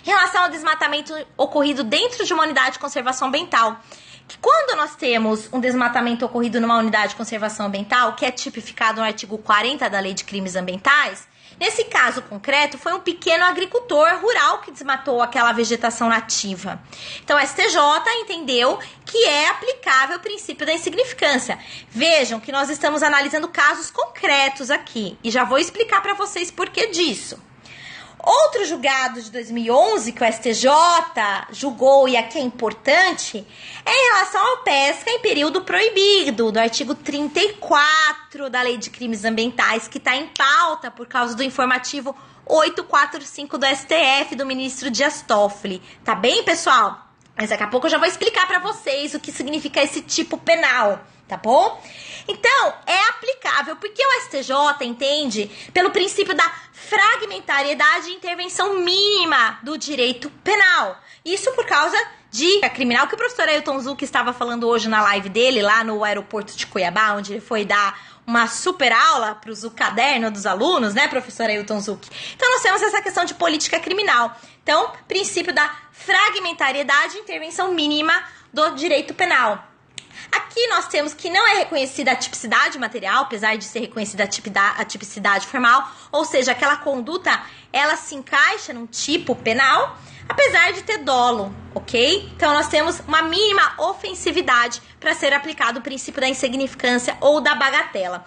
em relação ao desmatamento ocorrido dentro de uma unidade de conservação ambiental. Que quando nós temos um desmatamento ocorrido numa unidade de conservação ambiental, que é tipificado no artigo 40 da Lei de Crimes Ambientais, nesse caso concreto, foi um pequeno agricultor rural que desmatou aquela vegetação nativa. Então, o STJ entendeu que é aplicável o princípio da insignificância. Vejam que nós estamos analisando casos concretos aqui, e já vou explicar para vocês por que disso. Outro julgado de 2011 que o STJ julgou, e aqui é importante, é em relação à pesca em período proibido, do artigo 34 da Lei de Crimes Ambientais, que está em pauta por causa do informativo 845 do STF, do ministro Dias Toffoli. Tá bem, pessoal? Mas daqui a pouco eu já vou explicar para vocês o que significa esse tipo penal, tá bom? Então, é aplicável, porque o STJ entende pelo princípio da fragmentariedade e intervenção mínima do direito penal. Isso por causa de criminal que o professor Ailton Zucchi estava falando hoje na live dele, lá no aeroporto de Cuiabá, onde ele foi dar uma super aula para o caderno dos alunos, né, professor Ailton Zucchi? Então, nós temos essa questão de política criminal. Então, princípio da fragmentariedade e intervenção mínima do direito penal. Aqui nós temos que não é reconhecida a tipicidade material, apesar de ser reconhecida a tipicidade formal, ou seja, aquela conduta, ela se encaixa num tipo penal, apesar de ter dolo, ok? Então, nós temos uma mínima ofensividade para ser aplicado o princípio da insignificância ou da bagatela.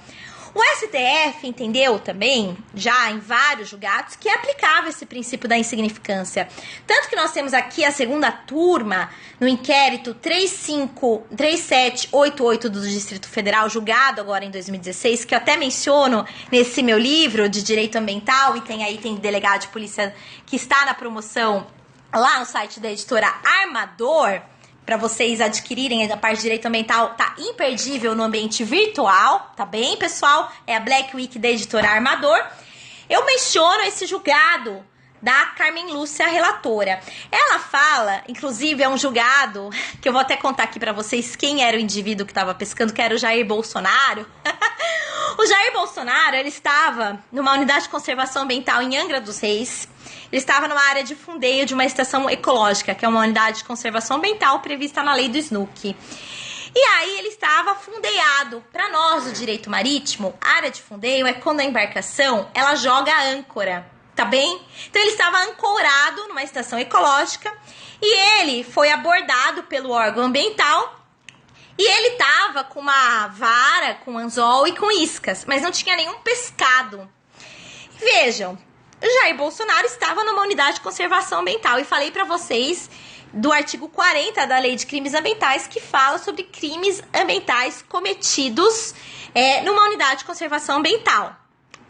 O STF entendeu também, já em vários julgados, que é aplicável esse princípio da insignificância. Tanto que nós temos aqui a segunda turma, no inquérito 3788 do Distrito Federal, julgado agora em 2016, que eu até menciono nesse meu livro de Direito Ambiental, e tem delegado de polícia que está na promoção lá no site da editora Armador, para vocês adquirirem a parte de direito ambiental, tá imperdível no ambiente virtual, tá bem, pessoal? É a Black Week da editora Armador. Eu menciono esse julgado da Carmen Lúcia, relatora. Ela fala, inclusive é um julgado, que eu vou até contar aqui para vocês quem era o indivíduo que estava pescando, que era o Jair Bolsonaro. O Jair Bolsonaro, ele estava numa unidade de conservação ambiental em Angra dos Reis. Ele estava numa área de fundeio de uma estação ecológica, que é uma unidade de conservação ambiental prevista na lei do SNUC. E aí ele estava fundeado. Para nós, o direito marítimo, a área de fundeio é quando a embarcação, ela joga a âncora, tá bem? Então ele estava ancorado numa estação ecológica e ele foi abordado pelo órgão ambiental e ele estava com uma vara, com anzol e com iscas, mas não tinha nenhum pescado. Vejam, Jair Bolsonaro estava numa unidade de conservação ambiental e falei para vocês do artigo 40 da Lei de Crimes Ambientais, que fala sobre crimes ambientais cometidos numa unidade de conservação ambiental.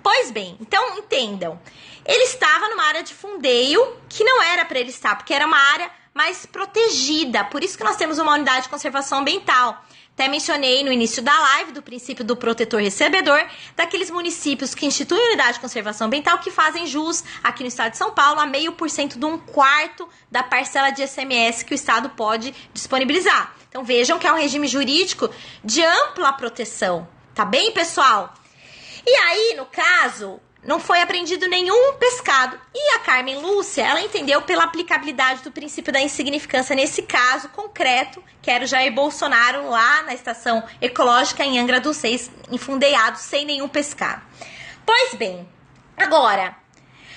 Pois bem, então entendam, ele estava numa área de fundeio que não era para ele estar, porque era uma área mais protegida, por isso que nós temos uma unidade de conservação ambiental. Até mencionei no início da live do princípio do protetor recebedor, daqueles municípios que instituem unidade de conservação ambiental que fazem jus aqui no estado de São Paulo a 0,5% de 1/4 da parcela de ICMS que o estado pode disponibilizar. Então vejam que é um regime jurídico de ampla proteção, tá bem, pessoal? E aí, no caso, não foi apreendido nenhum pescado. E a Carmen Lúcia, ela entendeu pela aplicabilidade do princípio da insignificância nesse caso concreto, que era o Jair Bolsonaro lá na estação ecológica em Angra dos Reis, enfundeado, sem nenhum pescado. Pois bem, agora,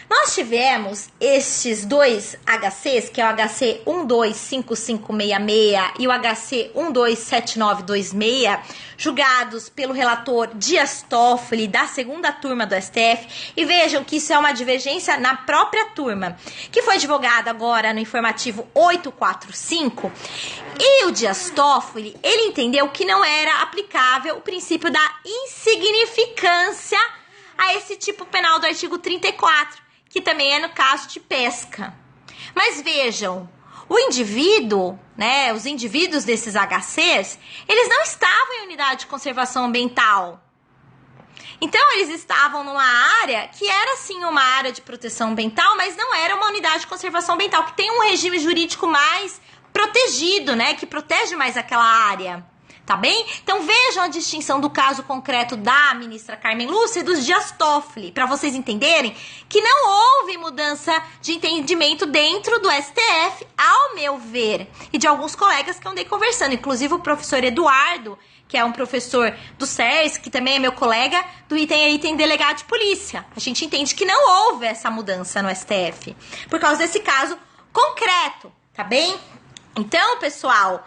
nós tivemos estes dois HCs, que é o HC 125566 e o HC 127926, julgados pelo relator Dias Toffoli, da segunda turma do STF. E vejam que isso é uma divergência na própria turma, que foi divulgada agora no informativo 845. E o Dias Toffoli, ele entendeu que não era aplicável o princípio da insignificância a esse tipo penal do artigo 34. Que também é no caso de pesca. Mas vejam, o indivíduo, né, os indivíduos desses HCs, eles não estavam em unidade de conservação ambiental. Então, eles estavam numa área que era, sim, uma área de proteção ambiental, mas não era uma unidade de conservação ambiental, que tem um regime jurídico mais protegido, né, que protege mais aquela área. Tá bem? Então vejam a distinção do caso concreto da ministra Carmen Lúcia e dos Dias Toffoli, para vocês entenderem que não houve mudança de entendimento dentro do STF, ao meu ver, e de alguns colegas que eu andei conversando, inclusive o professor Eduardo, que é um professor do SERS, que também é meu colega, do item delegado de polícia. A gente entende que não houve essa mudança no STF, por causa desse caso concreto, tá bem? Então, pessoal,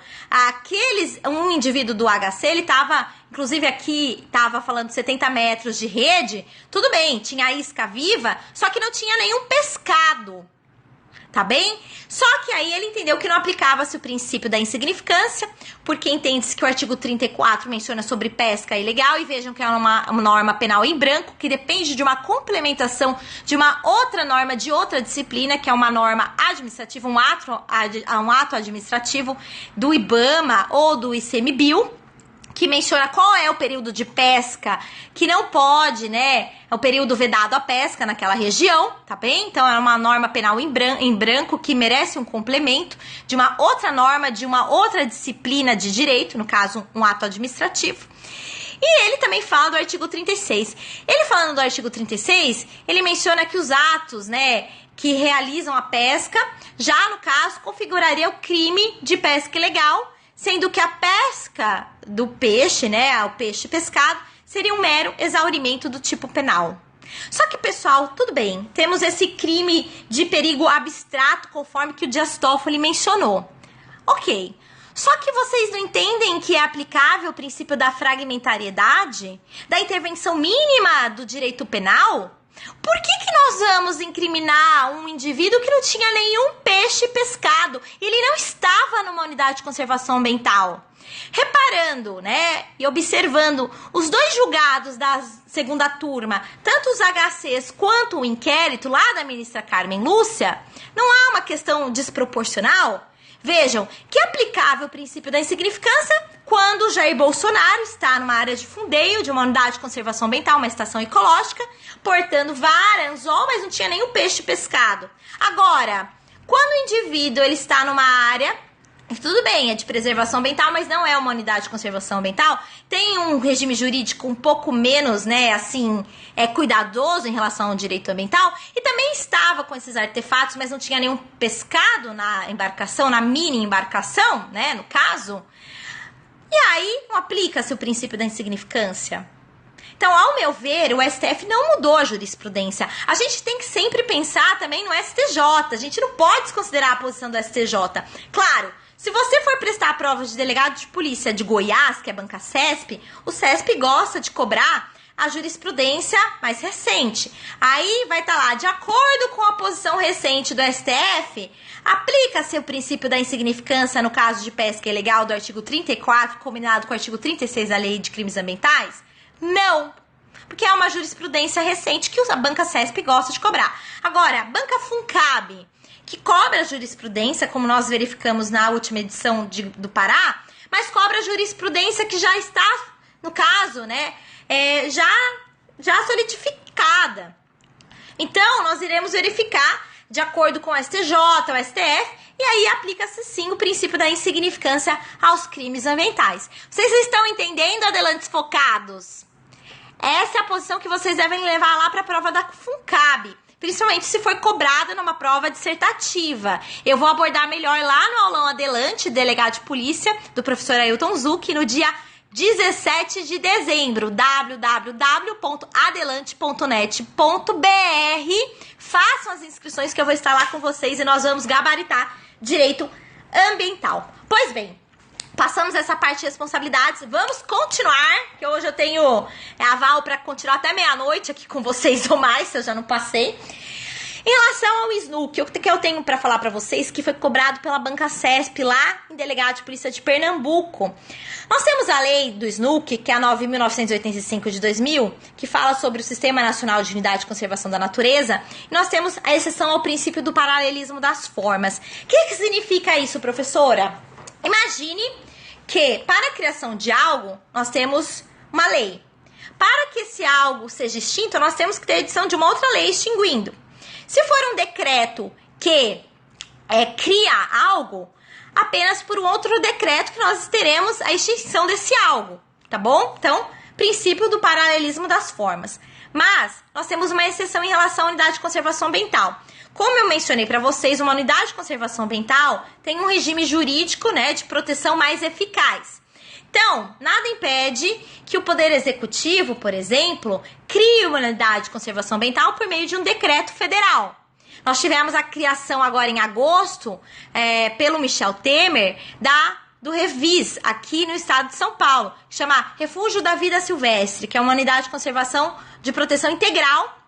um indivíduo do HC, ele estava, inclusive aqui, estava falando de 70 metros de rede, tudo bem, tinha isca viva, só que não tinha nenhum pescado, tá bem? Só que aí ele entendeu que não aplicava-se o princípio da insignificância, porque entende-se que o artigo 34 menciona sobre pesca ilegal, e vejam que é uma norma penal em branco, que depende de uma complementação de uma outra norma de outra disciplina, que é uma norma administrativa, um ato administrativo do IBAMA ou do ICMBio, que menciona qual é o período de pesca que não pode, né? É o período vedado à pesca naquela região, tá bem? Então é uma norma penal em branco que merece um complemento de uma outra norma, de uma outra disciplina de direito, no caso, um ato administrativo. E ele também fala do artigo 36. Ele falando do artigo 36, ele menciona que os atos, né, que realizam a pesca, já no caso, configuraria o crime de pesca ilegal, sendo que a pesca do peixe, né, o peixe pescado, seria um mero exaurimento do tipo penal. Só que, pessoal, tudo bem, temos esse crime de perigo abstrato, conforme que o Dias Toffoli mencionou. Ok, só que vocês não entendem que é aplicável o princípio da fragmentariedade, da intervenção mínima do direito penal? Por que nós vamos incriminar um indivíduo que não tinha nenhum peixe pescado? Ele não estava numa unidade de conservação ambiental. Reparando, né, e observando os dois julgados da segunda turma, tanto os HCs quanto o inquérito lá da ministra Carmen Lúcia, não há uma questão desproporcional? Vejam que é aplicável o princípio da insignificância quando Jair Bolsonaro está numa área de fundeio de uma unidade de conservação ambiental, uma estação ecológica, portando vara, anzol, mas não tinha nenhum peixe pescado. Agora, quando o indivíduo ele está numa área, tudo bem, é de preservação ambiental, mas não é uma unidade de conservação ambiental, tem um regime jurídico um pouco menos, né, assim, cuidadoso em relação ao direito ambiental, e também estava com esses artefatos, mas não tinha nenhum pescado na embarcação, na mini embarcação, né, no caso, e aí não aplica-se o princípio da insignificância. Então, ao meu ver, o STF não mudou a jurisprudência. A gente tem que sempre pensar também no STJ, a gente não pode desconsiderar a posição do STJ. Claro, se você for prestar provas de delegado de polícia de Goiás, que é a banca CESP, o CESP gosta de cobrar a jurisprudência mais recente. Aí vai estar lá, de acordo com a posição recente do STF, aplica-se o princípio da insignificância no caso de pesca ilegal do artigo 34, combinado com o artigo 36 da Lei de Crimes Ambientais? Não, porque é uma jurisprudência recente que a banca CESP gosta de cobrar. Agora, a banca FUNCAB, que cobra a jurisprudência, como nós verificamos na última edição do Pará, mas cobra a jurisprudência que já está, no caso, né, já solidificada. Então, nós iremos verificar, de acordo com o STJ, o STF, e aí aplica-se sim o princípio da insignificância aos crimes ambientais. Vocês estão entendendo, adelantes focados? Essa é a posição que vocês devem levar lá para a prova da FUNCAB, principalmente se for cobrada numa prova dissertativa. Eu vou abordar melhor lá no aulão Adelante, delegado de polícia, do professor Ailton Zucchi, no dia 17 de dezembro, www.adelante.net.br. Façam as inscrições que eu vou estar lá com vocês e nós vamos gabaritar direito ambiental. Pois bem, passamos essa parte de responsabilidades, vamos continuar, que hoje eu tenho aval para continuar até meia-noite aqui com vocês ou mais, se eu já não passei. Em relação ao SNUC, o que eu tenho para falar para vocês, que foi cobrado pela banca CESP lá em Delegado de Polícia de Pernambuco. Nós temos a lei do SNUC, que é a 9.985 de 2000, que fala sobre o Sistema Nacional de Unidade de Conservação da Natureza, e nós temos a exceção ao princípio do paralelismo das formas. O que significa isso, professora? Imagine que para a criação de algo, nós temos uma lei. Para que esse algo seja extinto, nós temos que ter a edição de uma outra lei extinguindo. Se for um decreto que cria algo, apenas por um outro decreto que nós teremos a extinção desse algo, tá bom? Então, princípio do paralelismo das formas. Mas, nós temos uma exceção em relação à unidade de conservação ambiental. Como eu mencionei para vocês, uma unidade de conservação ambiental tem um regime jurídico, né, de proteção mais eficaz. Então, nada impede que o Poder Executivo, por exemplo, crie uma unidade de conservação ambiental por meio de um decreto federal. Nós tivemos a criação agora em agosto, pelo Michel Temer, do Revis, aqui no estado de São Paulo, que chama Refúgio da Vida Silvestre, que é uma unidade de conservação de proteção integral,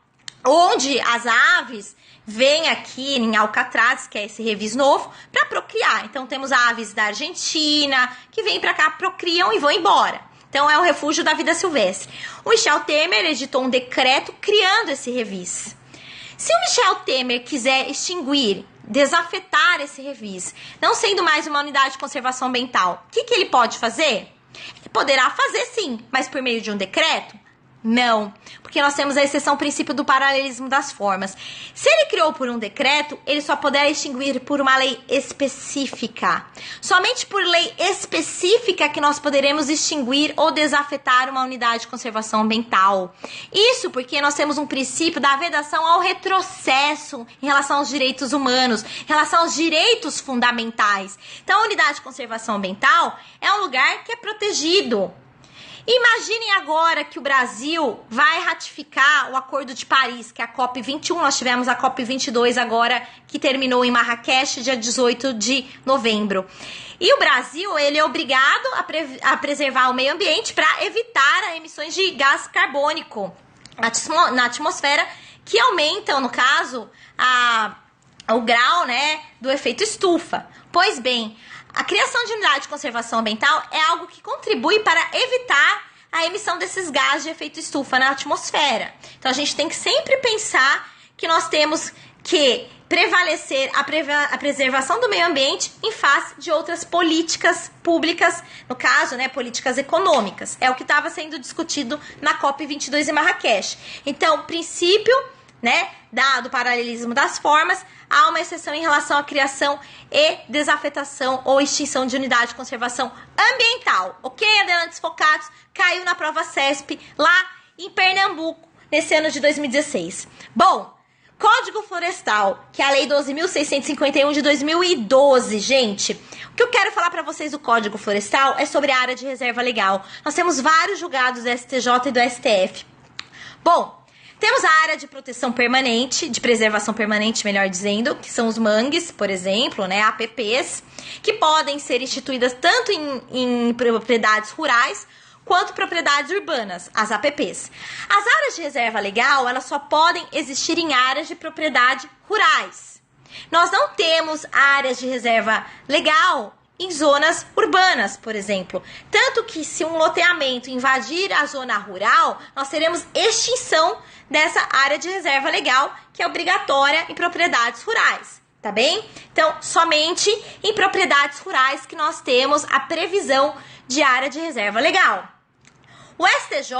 onde as aves vêm aqui em Alcatraz, que é esse Revis novo, para procriar. Então, temos aves da Argentina, que vêm para cá, procriam e vão embora. Então, é o refúgio da vida silvestre. O Michel Temer editou um decreto criando esse Revis. Se o Michel Temer quiser extinguir, desafetar esse Revis, não sendo mais uma unidade de conservação ambiental, o que ele pode fazer? Ele poderá fazer sim, mas por meio de um decreto? Não, porque nós temos a exceção ao princípio do paralelismo das formas. Se ele criou por um decreto, ele só poderá extinguir por uma lei específica. Somente por lei específica que nós poderemos extinguir ou desafetar uma unidade de conservação ambiental. Isso porque nós temos um princípio da vedação ao retrocesso em relação aos direitos humanos, em relação aos direitos fundamentais. Então, a unidade de conservação ambiental é um lugar que é protegido. Imaginem agora que o Brasil vai ratificar o Acordo de Paris, que é a COP21. Nós tivemos a COP22 agora, que terminou em Marrakech, dia 18 de novembro. E o Brasil, ele é obrigado a preservar o meio ambiente para evitar as emissões de gás carbônico na atmosfera, que aumentam, no caso, o grau, né, do efeito estufa. Pois bem, a criação de unidade de conservação ambiental é algo que contribui para evitar a emissão desses gases de efeito estufa na atmosfera. Então, a gente tem que sempre pensar que nós temos que prevalecer a preservação do meio ambiente em face de outras políticas públicas, no caso, né, políticas econômicas. É o que estava sendo discutido na COP22 em Marrakech. Então, princípio, né, do paralelismo das formas, há uma exceção em relação à criação e desafetação ou extinção de unidade de conservação ambiental. Ok, adelantes focados, caiu na prova CESP lá em Pernambuco, nesse ano de 2016. Bom, Código Florestal, que é a Lei 12.651 de 2012, gente. O que eu quero falar para vocês do Código Florestal é sobre a área de reserva legal. Nós temos vários julgados do STJ e do STF. Bom, temos a área de proteção permanente, de preservação permanente, melhor dizendo, que são os mangues, por exemplo, né, APPs, que podem ser instituídas tanto em propriedades rurais quanto propriedades urbanas, as APPs. As áreas de reserva legal, elas só podem existir em áreas de propriedade rurais. Nós não temos áreas de reserva legal em zonas urbanas, por exemplo. Tanto que se um loteamento invadir a zona rural, nós teremos extinção dessa área de reserva legal, que é obrigatória em propriedades rurais, tá bem? Então, somente em propriedades rurais que nós temos a previsão de área de reserva legal. O STJ,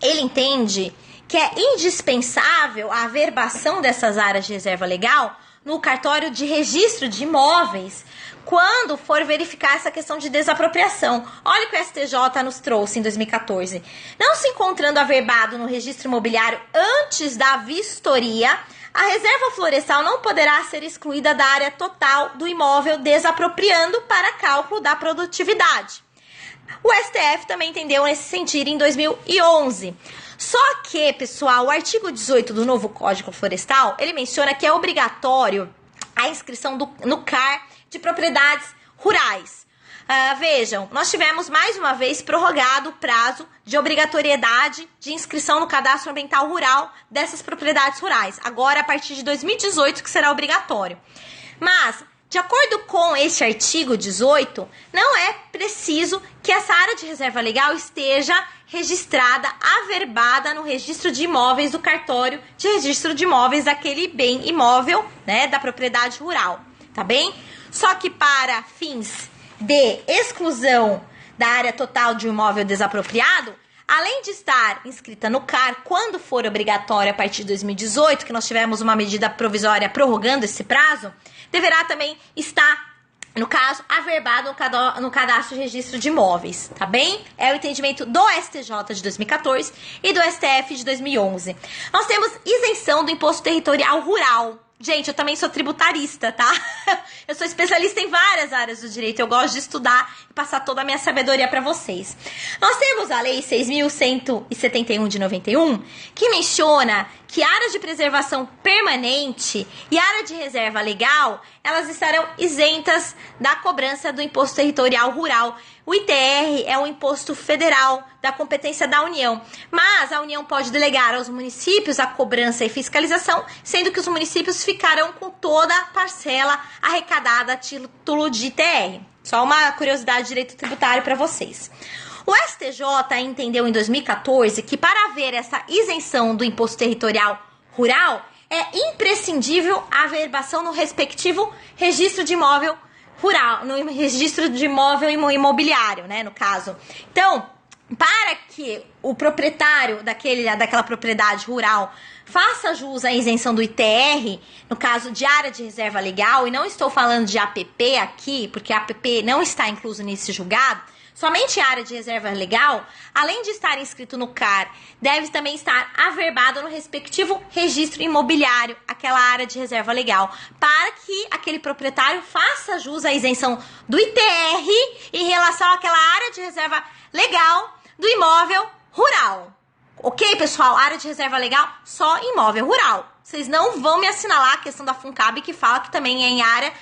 ele entende que é indispensável a averbação dessas áreas de reserva legal no cartório de registro de imóveis, quando for verificar essa questão de desapropriação. Olha o que o STJ nos trouxe em 2014. Não se encontrando averbado no registro imobiliário antes da vistoria, a reserva florestal não poderá ser excluída da área total do imóvel, desapropriando para cálculo da produtividade. O STF também entendeu nesse sentido em 2011. Só que, pessoal, o artigo 18 do novo Código Florestal, ele menciona que é obrigatório a inscrição no CAR de propriedades rurais. Vejam, nós tivemos mais uma vez prorrogado o prazo de obrigatoriedade de inscrição no cadastro ambiental rural dessas propriedades rurais. Agora, a partir de 2018, que será obrigatório. Mas, de acordo com este artigo 18, não é preciso que essa área de reserva legal esteja registrada, averbada no registro de imóveis do cartório de registro de imóveis daquele bem imóvel, né, da propriedade rural, tá bem? Só que para fins de exclusão da área total de um imóvel desapropriado, além de estar inscrita no CAR quando for obrigatória a partir de 2018, que nós tivemos uma medida provisória prorrogando esse prazo, deverá também estar, no caso, averbado no cadastro de registro de imóveis, tá bem? É o entendimento do STJ de 2014 e do STF de 2011. Nós temos isenção do imposto territorial rural. Gente, eu também sou tributarista, tá? Eu sou especialista em várias áreas do direito. Eu gosto de estudar e passar toda a minha sabedoria para vocês. Nós temos a Lei 6.171 de 91, que menciona que áreas de preservação permanente e área de reserva legal, elas estarão isentas da cobrança do imposto territorial rural. O ITR é um imposto federal da competência da União, mas a União pode delegar aos municípios a cobrança e fiscalização, sendo que os municípios ficarão com toda a parcela arrecadada a título de ITR. Só uma curiosidade de direito tributário para vocês. O STJ entendeu em 2014 que para haver essa isenção do imposto territorial rural, é imprescindível a averbação no respectivo registro de imóvel rural, no registro de imóvel imobiliário, né, no caso. Então, para que o proprietário daquela propriedade rural faça jus à isenção do ITR, no caso de área de reserva legal, e não estou falando de APP aqui, porque a APP não está incluso nesse julgado, somente a área de reserva legal, além de estar inscrito no CAR, deve também estar averbado no respectivo registro imobiliário, aquela área de reserva legal, para que aquele proprietário faça jus à isenção do ITR em relação àquela área de reserva legal do imóvel rural. Ok, pessoal? Área de reserva legal, só imóvel rural. Vocês não vão me assinalar a questão da FUNCAB que fala que também é em área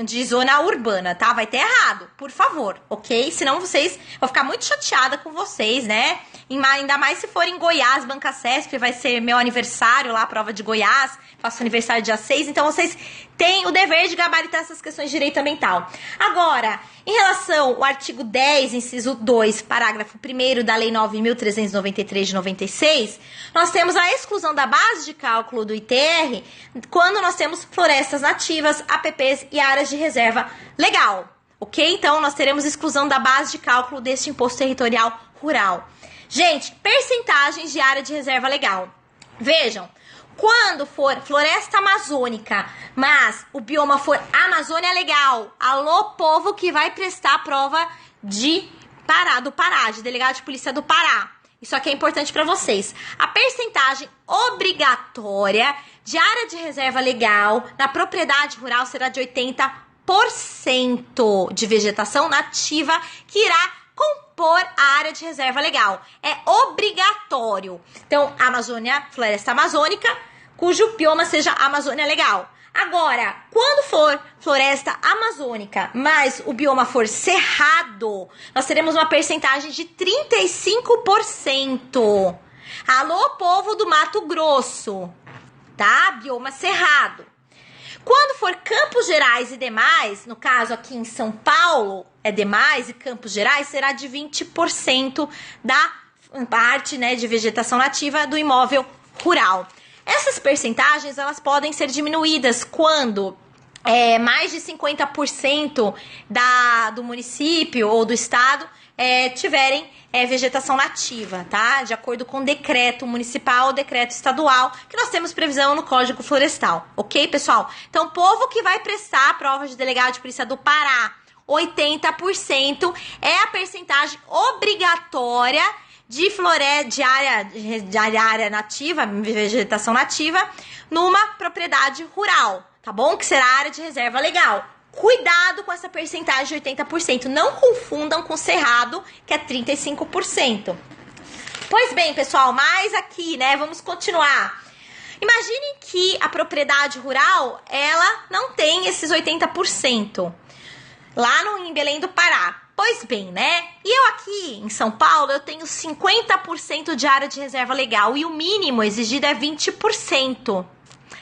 de zona urbana, tá? Vai ter errado, por favor, ok? Senão vocês, vou ficar muito chateada com vocês, né? Ainda mais se for em Goiás, Banca CESP, vai ser meu aniversário lá, a prova de Goiás, faço aniversário dia 6, então vocês têm o dever de gabaritar essas questões de direito ambiental. Agora, em relação ao artigo 10, inciso 2, parágrafo 1º da Lei 9.393 de 96, nós temos a exclusão da base de cálculo do ITR quando nós temos florestas nativas, APPs e áreas de reserva legal, ok? Então, nós teremos exclusão da base de cálculo deste imposto territorial rural. Gente, percentagens de área de reserva legal. Vejam, quando for floresta amazônica, mas o bioma for Amazônia Legal, alô povo que vai prestar a prova de Pará, de delegado de polícia do Pará. Isso aqui é importante para vocês. A percentagem obrigatória de área de reserva legal na propriedade rural será de 80% de vegetação nativa que irá compor a área de reserva legal. É obrigatório. Então, Amazônia, floresta amazônica, cujo bioma seja Amazônia Legal. Agora, quando for floresta amazônica, mas o bioma for cerrado, nós teremos uma percentagem de 35%. Alô, povo do Mato Grosso, tá? Bioma cerrado. Quando for Campos Gerais e demais, no caso aqui em São Paulo, é demais, e Campos Gerais será de 20% da parte, né, de vegetação nativa do imóvel rural. Essas percentagens, elas podem ser diminuídas quando mais de 50% do município ou do estado tiverem vegetação nativa, tá? De acordo com o decreto municipal ou decreto estadual, que nós temos previsão no Código Florestal, ok, pessoal? Então, o povo que vai prestar a prova de delegado de polícia do Pará, 80% é a percentagem obrigatória de área nativa, vegetação nativa, numa propriedade rural, tá bom? Que será área de reserva legal. Cuidado com essa percentagem de 80%. Não confundam com cerrado, que é 35%. Pois bem, pessoal, mas aqui, né, vamos continuar. Imaginem que a propriedade rural, ela não tem esses 80%. Lá em Belém do Pará. Pois bem, né? E eu aqui em São Paulo, eu tenho 50% de área de reserva legal e o mínimo exigido é 20%. O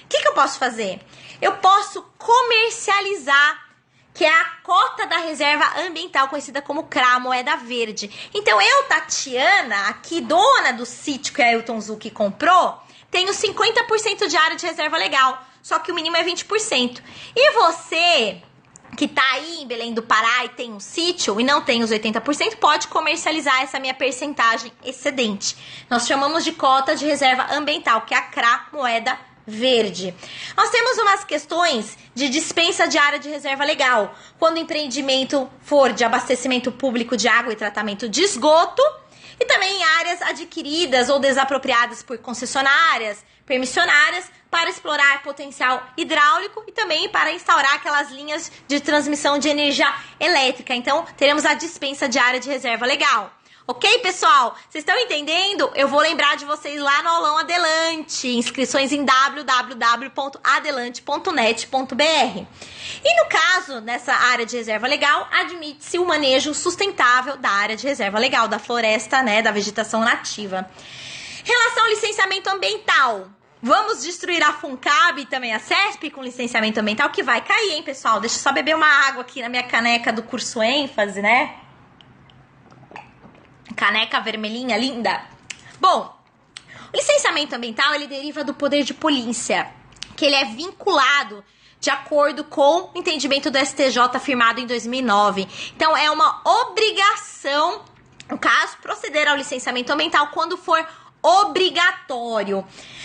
que eu posso fazer? Eu posso comercializar, que é a cota da reserva ambiental, conhecida como CRA, moeda verde. Então, eu, Tatiana, aqui dona do sítio que a Ailton Zucchi comprou, tenho 50% de área de reserva legal, só que o mínimo é 20%. E você que tá aí em Belém do Pará e tem um sítio e não tem os 80%, pode comercializar essa minha percentagem excedente. Nós chamamos de cota de reserva ambiental, que é a CRA moeda verde. Nós temos umas questões de dispensa de área de reserva legal, quando o empreendimento for de abastecimento público de água e tratamento de esgoto, e também em áreas adquiridas ou desapropriadas por concessionárias, permissionárias, para explorar potencial hidráulico e também para instaurar aquelas linhas de transmissão de energia elétrica. Então, teremos a dispensa de área de reserva legal. Ok, pessoal? Vocês estão entendendo? Eu vou lembrar de vocês lá no aulão Adelante. Inscrições em www.adelante.net.br. E no caso, nessa área de reserva legal, admite-se o manejo sustentável da área de reserva legal, da floresta, né, da vegetação nativa. Relação ao licenciamento ambiental. Vamos destruir a FUNCAB e também a CESP com licenciamento ambiental, que vai cair, hein, pessoal? Deixa eu só beber uma água aqui na minha caneca do curso ênfase, né? Caneca vermelhinha, linda. Bom, o licenciamento ambiental, ele deriva do poder de polícia, que ele é vinculado de acordo com o entendimento do STJ firmado em 2009. Então, é uma obrigação, no caso, proceder ao licenciamento ambiental quando for obrigatório.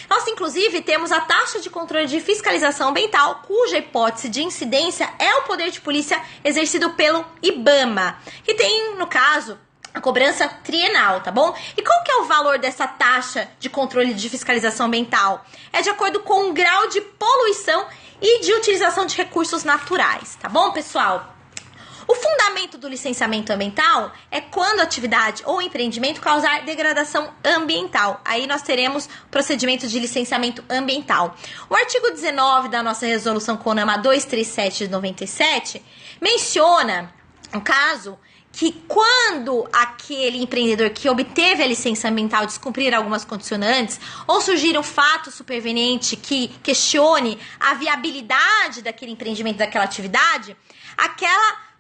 Nós, inclusive, temos a taxa de controle de fiscalização ambiental, cuja hipótese de incidência é o poder de polícia exercido pelo IBAMA, que tem, no caso, a cobrança trienal, tá bom? E qual que é o valor dessa taxa de controle de fiscalização ambiental? É de acordo com o grau de poluição e de utilização de recursos naturais, tá bom, pessoal? O fundamento do licenciamento ambiental é quando a atividade ou empreendimento causar degradação ambiental. Aí nós teremos procedimento de licenciamento ambiental. O artigo 19 da nossa resolução CONAMA 237 de 97 menciona, no caso, que quando aquele empreendedor que obteve a licença ambiental descumprir algumas condicionantes ou surgir um fato superveniente que questione a viabilidade daquele empreendimento, daquela atividade,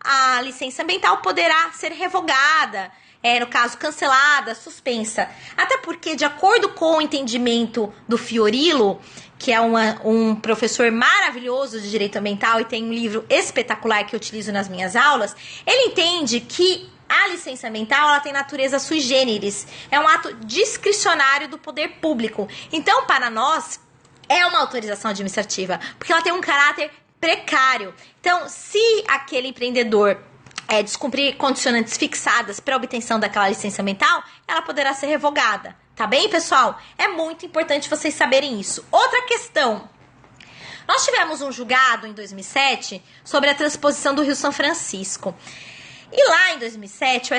a licença ambiental poderá ser revogada, no caso cancelada, suspensa. Até porque, de acordo com o entendimento do Fiorillo, que é um professor maravilhoso de direito ambiental e tem um livro espetacular que eu utilizo nas minhas aulas, ele entende que a licença ambiental ela tem natureza sui generis, é um ato discricionário do poder público. Então, para nós, é uma autorização administrativa, porque ela tem um caráter precário. Então, se aquele empreendedor descumprir condicionantes fixadas para a obtenção daquela licença ambiental, ela poderá ser revogada. Tá bem, pessoal? É muito importante vocês saberem isso. Outra questão. Nós tivemos um julgado em 2007 sobre a transposição do Rio São Francisco. E lá em 2007, o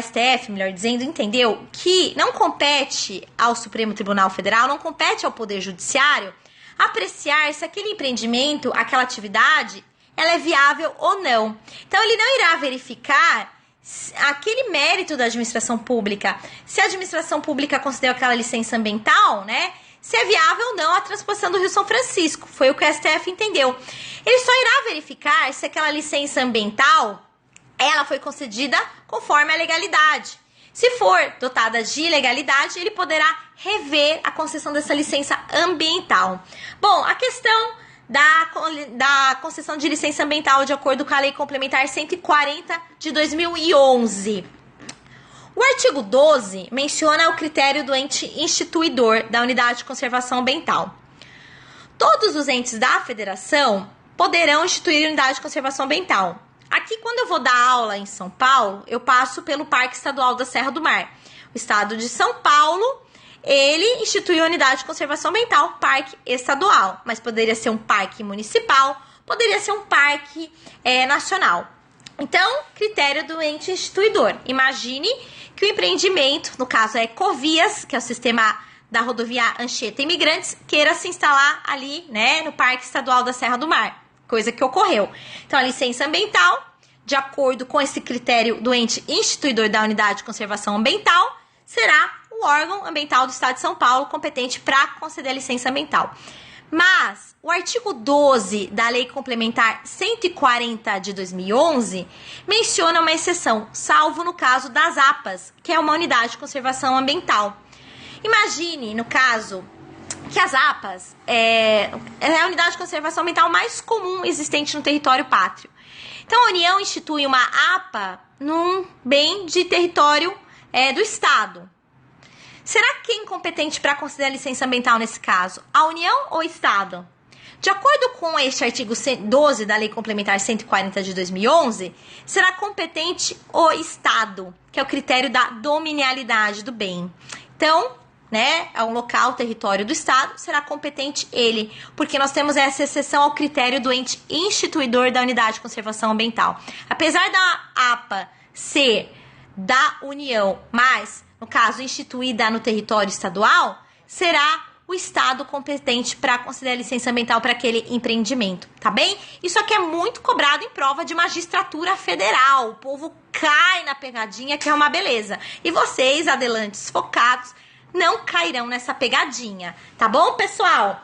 STF, melhor dizendo, entendeu que não compete ao Supremo Tribunal Federal, não compete ao Poder Judiciário apreciar se aquele empreendimento, aquela atividade, ela é viável ou não. Então, ele não irá verificar aquele mérito da administração pública, se a administração pública concedeu aquela licença ambiental, né, se é viável ou não a transposição do Rio São Francisco, foi o que o STF entendeu. Ele só irá verificar se aquela licença ambiental, ela foi concedida conforme a legalidade. Se for dotada de legalidade, ele poderá rever a concessão dessa licença ambiental. Bom, a questão da concessão de licença ambiental de acordo com a Lei Complementar 140 de 2011. O artigo 12 menciona o critério do ente instituidor da unidade de conservação ambiental. Todos os entes da federação poderão instituir unidade de conservação ambiental. Aqui, quando eu vou dar aula em São Paulo, eu passo pelo Parque Estadual da Serra do Mar. O estado de São Paulo, ele instituiu a unidade de conservação ambiental, parque estadual, mas poderia ser um parque municipal, poderia ser um parque nacional. Então, critério do ente instituidor. Imagine que o empreendimento, no caso a Ecovias, que é o sistema da rodovia Anchieta Imigrantes, queira se instalar ali, né, no Parque Estadual da Serra do Mar, coisa que ocorreu. Então, a licença ambiental, de acordo com esse critério do ente instituidor da unidade de conservação ambiental, será o órgão ambiental do Estado de São Paulo competente para conceder a licença ambiental. Mas o artigo 12 da Lei Complementar 140 de 2011 menciona uma exceção, salvo no caso das APAs, que é uma unidade de conservação ambiental. Imagine, no caso, que as APAs é a unidade de conservação ambiental mais comum existente no território pátrio. Então, a União institui uma APA num bem de território do Estado. Será quem competente para conceder a licença ambiental nesse caso? A União ou o Estado? De acordo com este artigo 12 da Lei Complementar 140 de 2011, será competente o Estado, que é o critério da dominialidade do bem. Então, né, é um local, território do Estado, será competente ele, porque nós temos essa exceção ao critério do ente instituidor da unidade de conservação ambiental. Apesar da APA ser da União, mas, no caso, instituída no território estadual, será o Estado competente para conceder a licença ambiental para aquele empreendimento, tá bem? Isso aqui é muito cobrado em prova de magistratura federal. O povo cai na pegadinha, que é uma beleza. E vocês, adelantes focados, não cairão nessa pegadinha, tá bom, pessoal?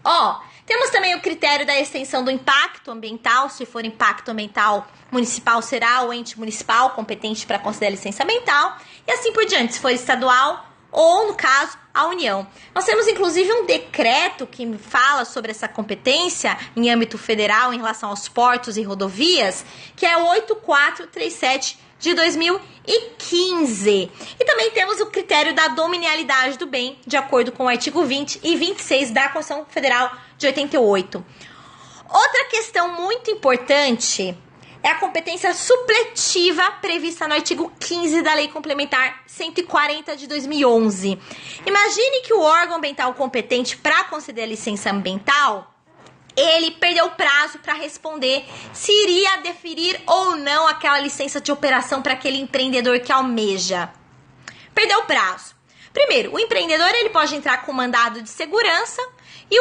Ó, temos também o critério da extensão do impacto ambiental. Se for impacto ambiental municipal, será o ente municipal competente para conceder a licença ambiental. E assim por diante, se for estadual ou, no caso, à União. Nós temos, inclusive, um decreto que fala sobre essa competência em âmbito federal em relação aos portos e rodovias, que é o 8437 de 2015. E também temos o critério da dominialidade do bem, de acordo com o artigo 20 e 26 da Constituição Federal de 88. Outra questão muito importante é a competência supletiva prevista no artigo 15 da Lei Complementar 140 de 2011. Imagine que o órgão ambiental competente para conceder a licença ambiental, ele perdeu o prazo para responder se iria deferir ou não aquela licença de operação para aquele empreendedor que almeja. Perdeu o prazo. Primeiro, o empreendedor ele pode entrar com mandado de segurança e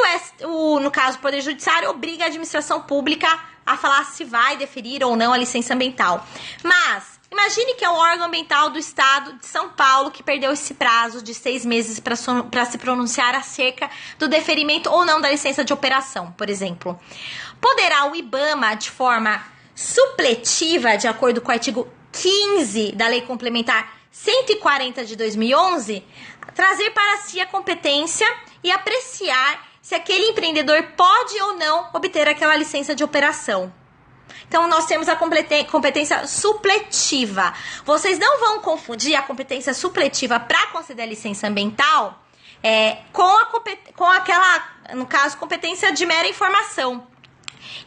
no caso o Poder Judiciário obriga a administração pública a falar se vai deferir ou não a licença ambiental. Mas imagine que é o órgão ambiental do estado de São Paulo que perdeu esse prazo de 6 meses para se pronunciar acerca do deferimento ou não da licença de operação, por exemplo. Poderá o IBAMA, de forma supletiva, de acordo com o artigo 15 da Lei Complementar 140 de 2011, trazer para si a competência e apreciar se aquele empreendedor pode ou não obter aquela licença de operação. Então, nós temos a competência supletiva. Vocês não vão confundir a competência supletiva para conceder a licença ambiental com aquela, no caso, competência de mera informação.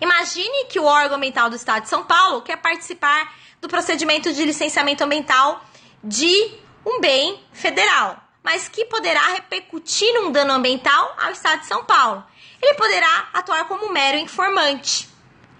Imagine que o órgão ambiental do Estado de São Paulo quer participar do procedimento de licenciamento ambiental de um bem federal, mas que poderá repercutir num dano ambiental ao Estado de São Paulo. Ele poderá atuar como mero informante.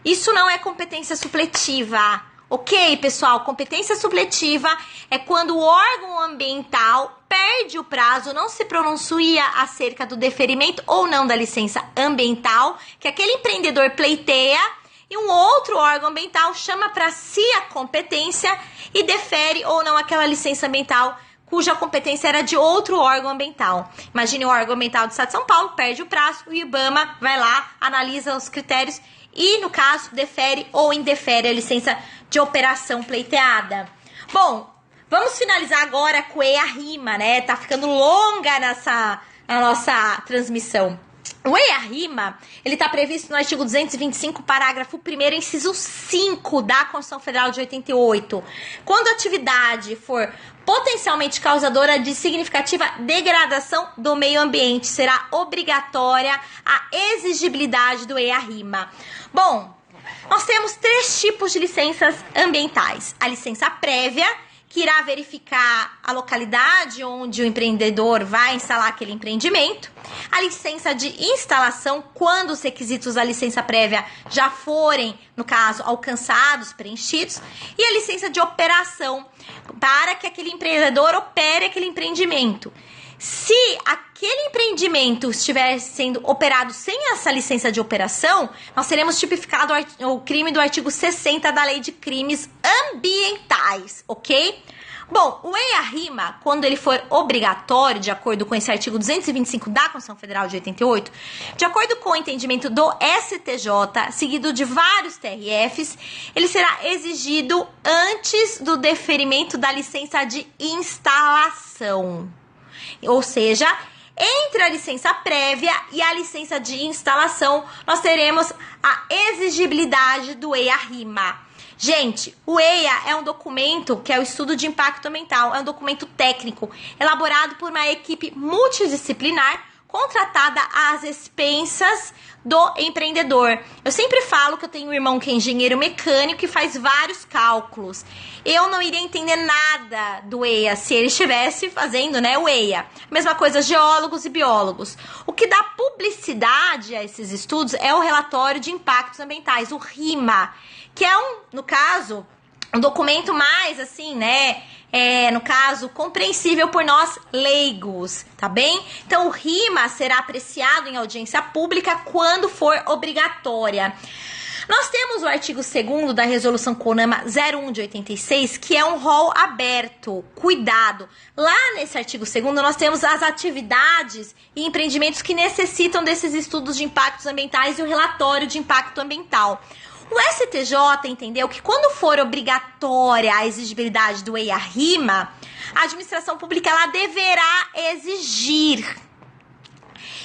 Isso não é competência supletiva. Ok, pessoal? Competência supletiva é quando o órgão ambiental perde o prazo, não se pronuncia acerca do deferimento ou não da licença ambiental, que aquele empreendedor pleiteia, e um outro órgão ambiental chama para si a competência e defere ou não aquela licença ambiental cuja competência era de outro órgão ambiental. Imagine o órgão ambiental do Estado de São Paulo, perde o prazo, o IBAMA vai lá, analisa os critérios e, no caso, defere ou indefere a licença de operação pleiteada. Bom, vamos finalizar agora com o EIA-RIMA, né? Tá ficando longa a nossa transmissão. O EIA-RIMA, ele está previsto no artigo 225, parágrafo 1º, inciso 5 da Constituição Federal de 88. Quando a atividade for potencialmente causadora de significativa degradação do meio ambiente, será obrigatória a exigibilidade do EIA-RIMA. Bom, nós temos 3 tipos de licenças ambientais. A licença prévia, que irá verificar a localidade onde o empreendedor vai instalar aquele empreendimento. A licença de instalação, quando os requisitos da licença prévia já forem, no caso, alcançados, preenchidos. E a licença de operação, para que aquele empreendedor opere aquele empreendimento. Se aquele empreendimento estiver sendo operado sem essa licença de operação, nós teremos tipificado o crime do artigo 60 da Lei de Crimes Ambientais, ok? Bom, o EIA-RIMA, quando ele for obrigatório, de acordo com esse artigo 225 da Constituição Federal de 88, de acordo com o entendimento do STJ, seguido de vários TRFs, ele será exigido antes do deferimento da licença de instalação. Ou seja, entre a licença prévia e a licença de instalação, nós teremos a exigibilidade do EIA-RIMA. Gente, o EIA é um documento que é o estudo de impacto ambiental, é um documento técnico, elaborado por uma equipe multidisciplinar, contratada às expensas do empreendedor. Eu sempre falo que eu tenho um irmão que é engenheiro mecânico e faz vários cálculos. Eu não iria entender nada do EIA se ele estivesse fazendo, né, o EIA. Mesma coisa, geólogos e biólogos. O que dá publicidade a esses estudos é o relatório de impactos ambientais, o RIMA, que é no caso, um documento mais assim, né, no caso, compreensível por nós leigos, tá bem? Então, o RIMA será apreciado em audiência pública quando for obrigatória. Nós temos o artigo 2º da Resolução CONAMA 01 de 86, que é um rol aberto. Cuidado! Lá nesse artigo 2º, nós temos as atividades e empreendimentos que necessitam desses estudos de impactos ambientais e o relatório de impacto ambiental. O STJ entendeu que quando for obrigatória a exigibilidade do EIA-RIMA, a administração pública ela deverá exigir.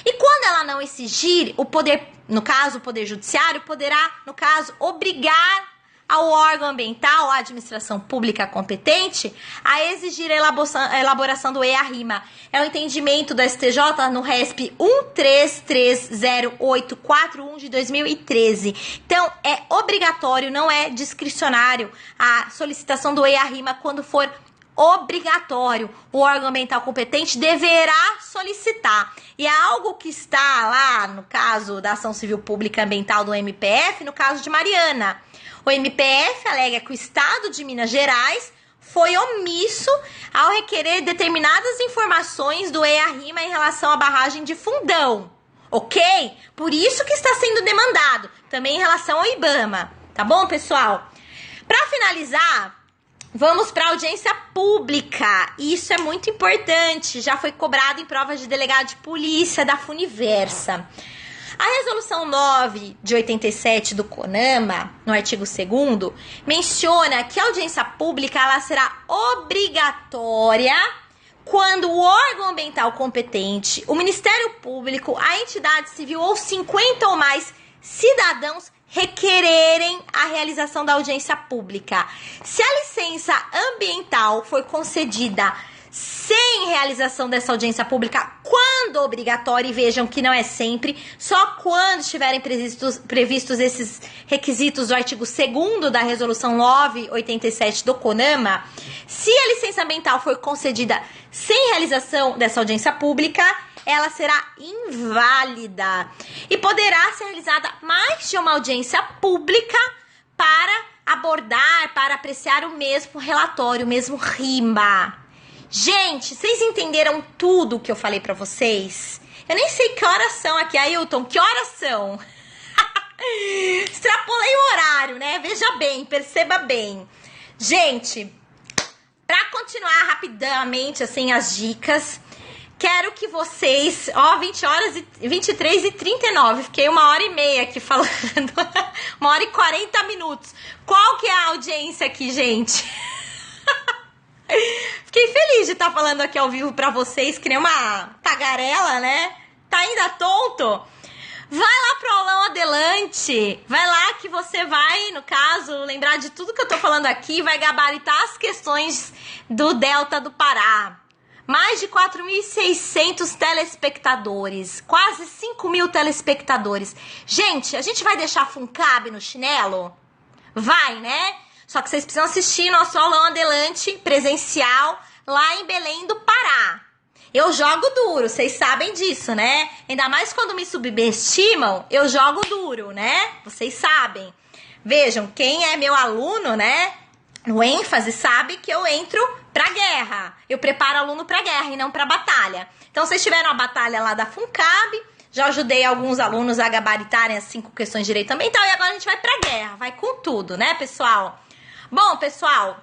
E quando ela não exigir, o poder, no caso, o Poder Judiciário, poderá, no caso, obrigar ao órgão ambiental, à administração pública competente, a exigir a elaboração do EIA-RIMA. É o entendimento do STJ no RESP 13308441 de 2013. Então, é obrigatório, não é discricionário a solicitação do EIA-RIMA quando for obrigatório. O órgão ambiental competente deverá solicitar. E é algo que está lá, no caso da Ação Civil Pública Ambiental do MPF, no caso de Mariana. O MPF alega que o Estado de Minas Gerais foi omisso ao requerer determinadas informações do EIA-RIMA em relação à barragem de Fundão, ok? Por isso que está sendo demandado, também em relação ao IBAMA, tá bom, pessoal? Para finalizar, vamos para a audiência pública. Isso é muito importante, já foi cobrado em provas de delegado de polícia da Funiversa. A resolução 9 de 87 do CONAMA, no artigo 2º, menciona que a audiência pública ela será obrigatória quando o órgão ambiental competente, o Ministério Público, a entidade civil ou 50 ou mais cidadãos requererem a realização da audiência pública. Se a licença ambiental for concedida sem realização dessa audiência pública, quando obrigatória, e vejam que não é sempre, só quando estiverem previstos esses requisitos do artigo 2º da resolução 987 do CONAMA, se a licença ambiental for concedida sem realização dessa audiência pública, ela será inválida e poderá ser realizada mais de uma audiência pública para abordar, para apreciar o mesmo relatório, o mesmo RIMA. Gente, vocês entenderam tudo que eu falei pra vocês? Eu nem sei que horas são aqui, Ailton, que horas são? Extrapolei o horário, né? Veja bem, perceba bem. Gente, pra continuar rapidamente, assim, as dicas, quero que vocês... Ó, 23h39, fiquei 1h30 aqui falando. 1h40. Qual que é a audiência aqui, gente? Fiquei feliz de estar falando aqui ao vivo pra vocês, que nem uma tagarela, né? Tá ainda tonto? Vai lá pro aulão Adelante. Vai lá que você vai, no caso, lembrar de tudo que eu tô falando aqui, vai gabaritar as questões do Delta do Pará. Mais de 4.600 telespectadores, quase 5.000 telespectadores. Gente, a gente vai deixar Funcab no chinelo? Vai, né? Só que vocês precisam assistir nosso aulão Adelante presencial lá em Belém do Pará. Eu jogo duro, vocês sabem disso, né? Ainda mais quando me subestimam, eu jogo duro, né? Vocês sabem. Vejam, quem é meu aluno, né? No ênfase sabe que eu entro pra guerra. Eu preparo aluno pra guerra e não pra batalha. Então, vocês tiveram a batalha lá da Funcab, já ajudei alguns alunos a gabaritarem as 5 questões de direito ambiental e agora a gente vai pra guerra, vai com tudo, né, pessoal? Bom, pessoal,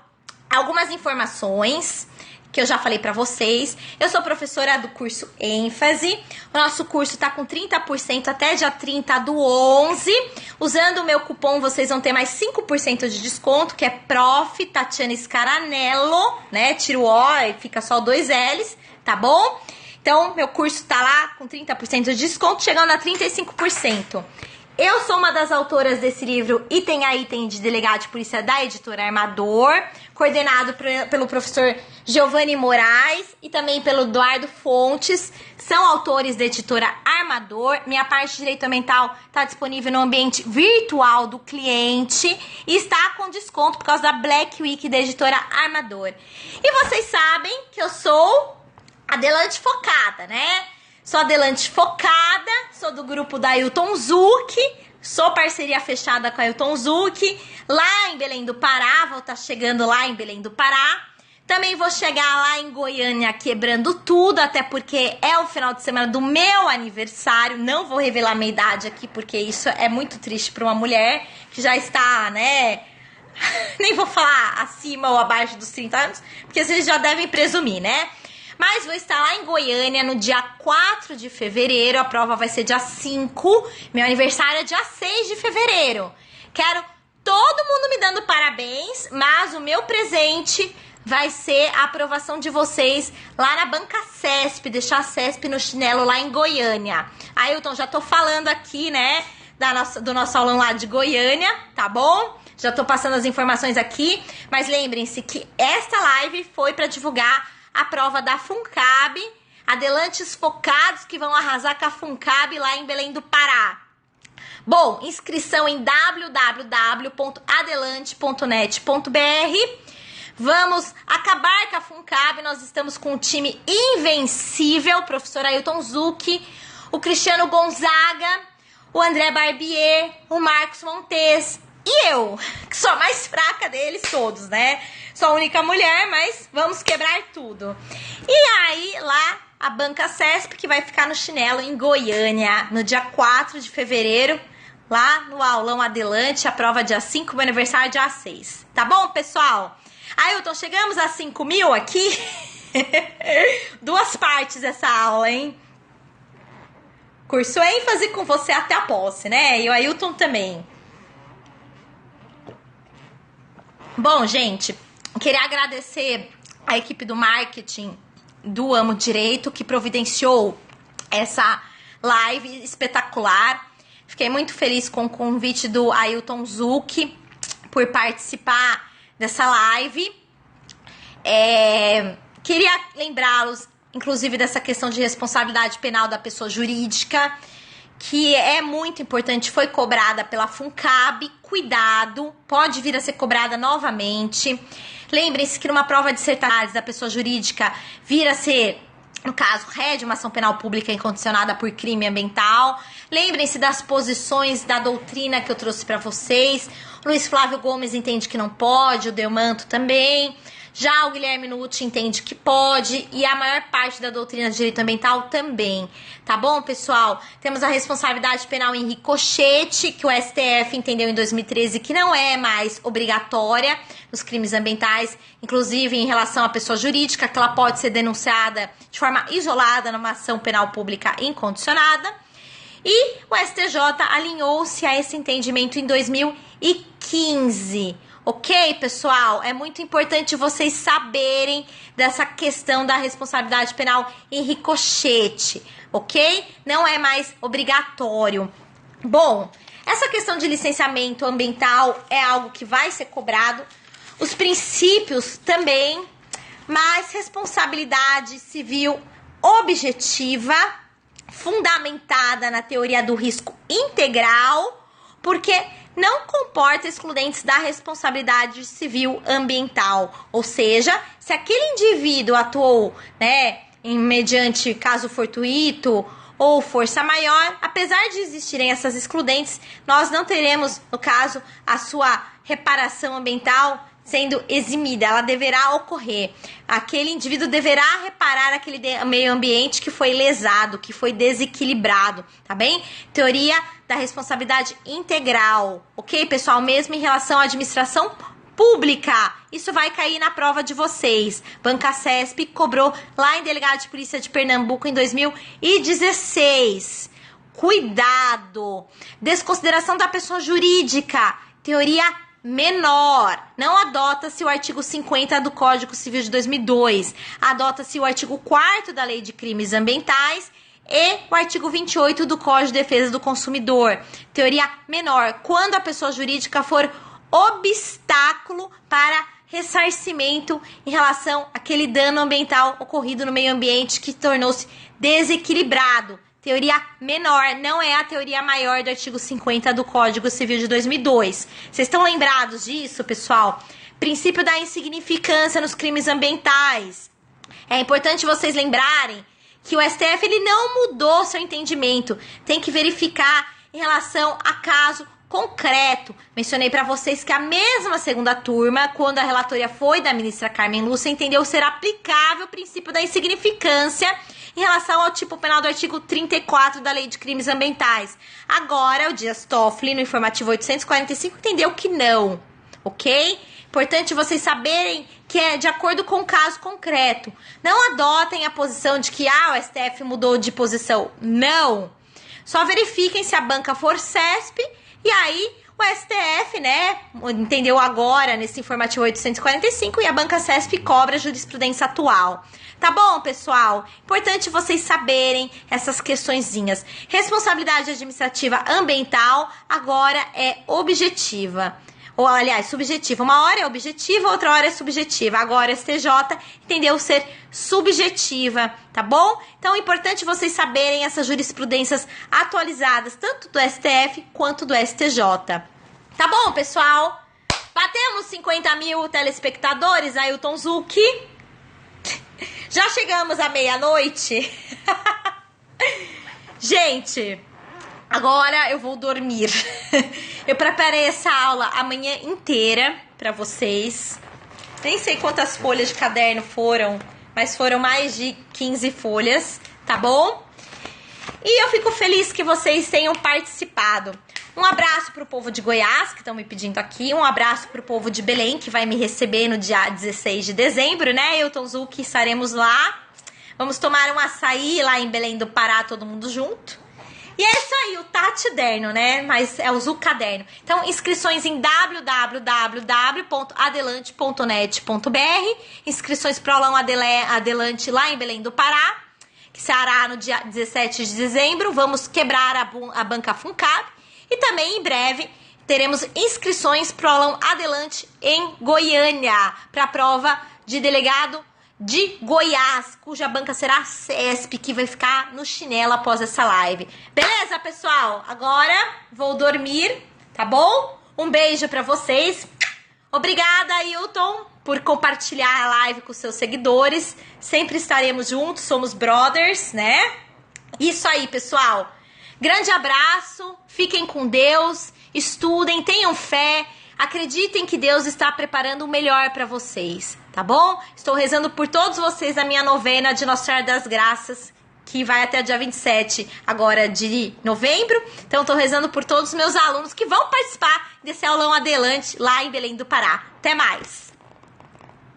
algumas informações que eu já falei pra vocês. Eu sou professora do curso ênfase. O nosso curso tá com 30% até dia 30/11. Usando o meu cupom, vocês vão ter mais 5% de desconto, que é Prof. Tatiana Scaranello, né? Tira o O e fica só 2 L's, tá bom? Então, meu curso tá lá com 30% de desconto, chegando a 35%. Eu sou uma das autoras desse livro Item a Item de Delegado de Polícia da Editora Armador, coordenado pelo professor Giovanni Moraes e também pelo Eduardo Fontes. São autores da Editora Armador. Minha parte de direito ambiental está disponível no ambiente virtual do cliente e está com desconto por causa da Black Week da Editora Armador. E vocês sabem que eu sou Adelante Focada, né? Sou Adelante Focada, sou do grupo da Ailton Zucchi, sou parceria fechada com a Ailton Zucchi, lá em Belém do Pará, vou estar chegando lá em Belém do Pará. Também vou chegar lá em Goiânia quebrando tudo, até porque é o final de semana do meu aniversário. Não vou revelar minha idade aqui, porque isso é muito triste para uma mulher que já está, né... Nem vou falar acima ou abaixo dos 30 anos, porque vocês já devem presumir, né? Mas vou estar lá em Goiânia no dia 4 de fevereiro. A prova vai ser dia 5. Meu aniversário é dia 6 de fevereiro. Quero todo mundo me dando parabéns, mas o meu presente vai ser a aprovação de vocês lá na banca CESP, deixar a CESP no chinelo lá em Goiânia. Ailton, já tô falando aqui, né, do nosso aulão lá de Goiânia, tá bom? Já tô passando as informações aqui, mas lembrem-se que esta live foi para divulgar a prova da FUNCAB, adelantes focados que vão arrasar com a FUNCAB lá em Belém do Pará. Bom, inscrição em www.adelante.net.br. Vamos acabar com a FUNCAB, nós estamos com um time invencível, o professor Ailton Zucchi, o Cristiano Gonzaga, o André Barbier, o Marcos Montes e eu, que sou a mais fraca deles todos, né? Sou a única mulher, mas vamos quebrar tudo. E aí, lá, a banca CESP, que vai ficar no chinelo em Goiânia, no dia 4 de fevereiro, lá no aulão Adelante, a prova dia 5, meu aniversário dia 6. Tá bom, pessoal? Ailton, chegamos a 5.000 aqui. 2 partes essa aula, hein? Curso ênfase com você até a posse, né? E o Ailton também. Bom, gente, queria agradecer a equipe do marketing do Amo Direito que providenciou essa live espetacular. Fiquei muito feliz com o convite do Ailton Zucchi por participar dessa live. Queria lembrá-los, inclusive, dessa questão de responsabilidade penal da pessoa jurídica, que é muito importante, foi cobrada pela FUNCAB. Cuidado, pode vir a ser cobrada novamente. Lembrem-se que numa prova de dissertação da pessoa jurídica vir a ser, no caso, rédea uma ação penal pública incondicionada por crime ambiental. Lembrem-se das posições da doutrina que eu trouxe para vocês. O Luiz Flávio Gomes entende que não pode, o Delmanto também. Já o Guilherme Nucci entende que pode e a maior parte da doutrina de direito ambiental também. Tá bom, pessoal? Temos a responsabilidade penal em ricochete, que o STF entendeu em 2013 que não é mais obrigatória nos crimes ambientais, inclusive em relação à pessoa jurídica, que ela pode ser denunciada de forma isolada numa ação penal pública incondicionada. E o STJ alinhou-se a esse entendimento em 2015. Ok, pessoal? É muito importante vocês saberem dessa questão da responsabilidade penal em ricochete, ok? Não é mais obrigatório. Bom, essa questão de licenciamento ambiental é algo que vai ser cobrado. Os princípios também, mas responsabilidade civil objetiva, fundamentada na teoria do risco integral, porque não comporta excludentes da responsabilidade civil ambiental. Ou seja, se aquele indivíduo atuou, né, mediante caso fortuito ou força maior, apesar de existirem essas excludentes, nós não teremos, no caso, a sua reparação ambiental sendo eximida, ela deverá ocorrer. Aquele indivíduo deverá reparar aquele meio ambiente que foi lesado, que foi desequilibrado, tá bem? Teoria da responsabilidade integral, ok, pessoal? Mesmo em relação à administração pública, isso vai cair na prova de vocês. Banca CESP cobrou lá em Delegado de Polícia de Pernambuco em 2016. Cuidado! Desconsideração da pessoa jurídica, teoria menor. Não adota-se o artigo 50 do Código Civil de 2002. Adota-se o artigo 4º da Lei de Crimes Ambientais e o artigo 28 do Código de Defesa do Consumidor. Teoria menor. Quando a pessoa jurídica for obstáculo para ressarcimento em relação àquele dano ambiental ocorrido no meio ambiente que tornou-se desequilibrado. Teoria menor, não é a teoria maior do artigo 50 do Código Civil de 2002. Vocês estão lembrados disso, pessoal? Princípio da insignificância nos crimes ambientais. É importante vocês lembrarem que o STF ele não mudou seu entendimento. Tem que verificar em relação a caso concreto. Mencionei para vocês que a mesma segunda turma, quando a relatoria foi da ministra Carmen Lúcia, entendeu ser aplicável o princípio da insignificância em relação ao tipo penal do artigo 34 da Lei de Crimes Ambientais. Agora, o Dias Toffoli, no informativo 845, entendeu que não, ok? Importante vocês saberem que é de acordo com o caso concreto. Não adotem a posição de que o STF mudou de posição. Não. Só verifiquem se a banca for CESP e aí o STF, né, entendeu agora nesse informativo 845 e a banca CESP cobra a jurisprudência atual. Tá bom, pessoal? Importante vocês saberem essas questõezinhas. Responsabilidade administrativa ambiental agora é objetiva. Ou, aliás, subjetiva. Uma hora é objetiva, outra hora é subjetiva. Agora, STJ entendeu ser subjetiva, tá bom? Então, é importante vocês saberem essas jurisprudências atualizadas, tanto do STF quanto do STJ. Tá bom, pessoal? Batemos 50 mil telespectadores, Ailton Zucchi. Já chegamos à meia-noite. Gente... Agora eu vou dormir. Eu preparei essa aula a manhã inteira pra vocês. Nem sei quantas folhas de caderno foram, mas foram mais de 15 folhas, tá bom? E eu fico feliz que vocês tenham participado. Um abraço pro povo de Goiás, que estão me pedindo aqui. Um abraço pro povo de Belém, que vai me receber no dia 16 de dezembro, né? Ailton Zucchi, estaremos lá. Vamos tomar um açaí lá em Belém do Pará, todo mundo junto. E é isso aí, o Tatiderno, né? Mas é o Zucaderno. Então, inscrições em www.adelante.net.br. Inscrições para o aulão Adelante lá em Belém do Pará, que será no dia 17 de dezembro. Vamos quebrar a banca FUNCAB. E também, em breve, teremos inscrições para o aulão Adelante em Goiânia, para a prova de delegado de Goiás, cuja banca será a CESP, que vai ficar no chinelo após essa live. Beleza, pessoal? Agora vou dormir, tá bom? Um beijo pra vocês. Obrigada, Ailton, por compartilhar a live com seus seguidores. Sempre estaremos juntos, somos brothers, né? Isso aí, pessoal. Grande abraço, fiquem com Deus, estudem, tenham fé. Acreditem que Deus está preparando o melhor para vocês, tá bom? Estou rezando por todos vocês na minha novena de Nossa Senhora das Graças, que vai até o dia 27 agora de novembro. Então, estou rezando por todos os meus alunos que vão participar desse aulão Adelante lá em Belém do Pará. Até mais!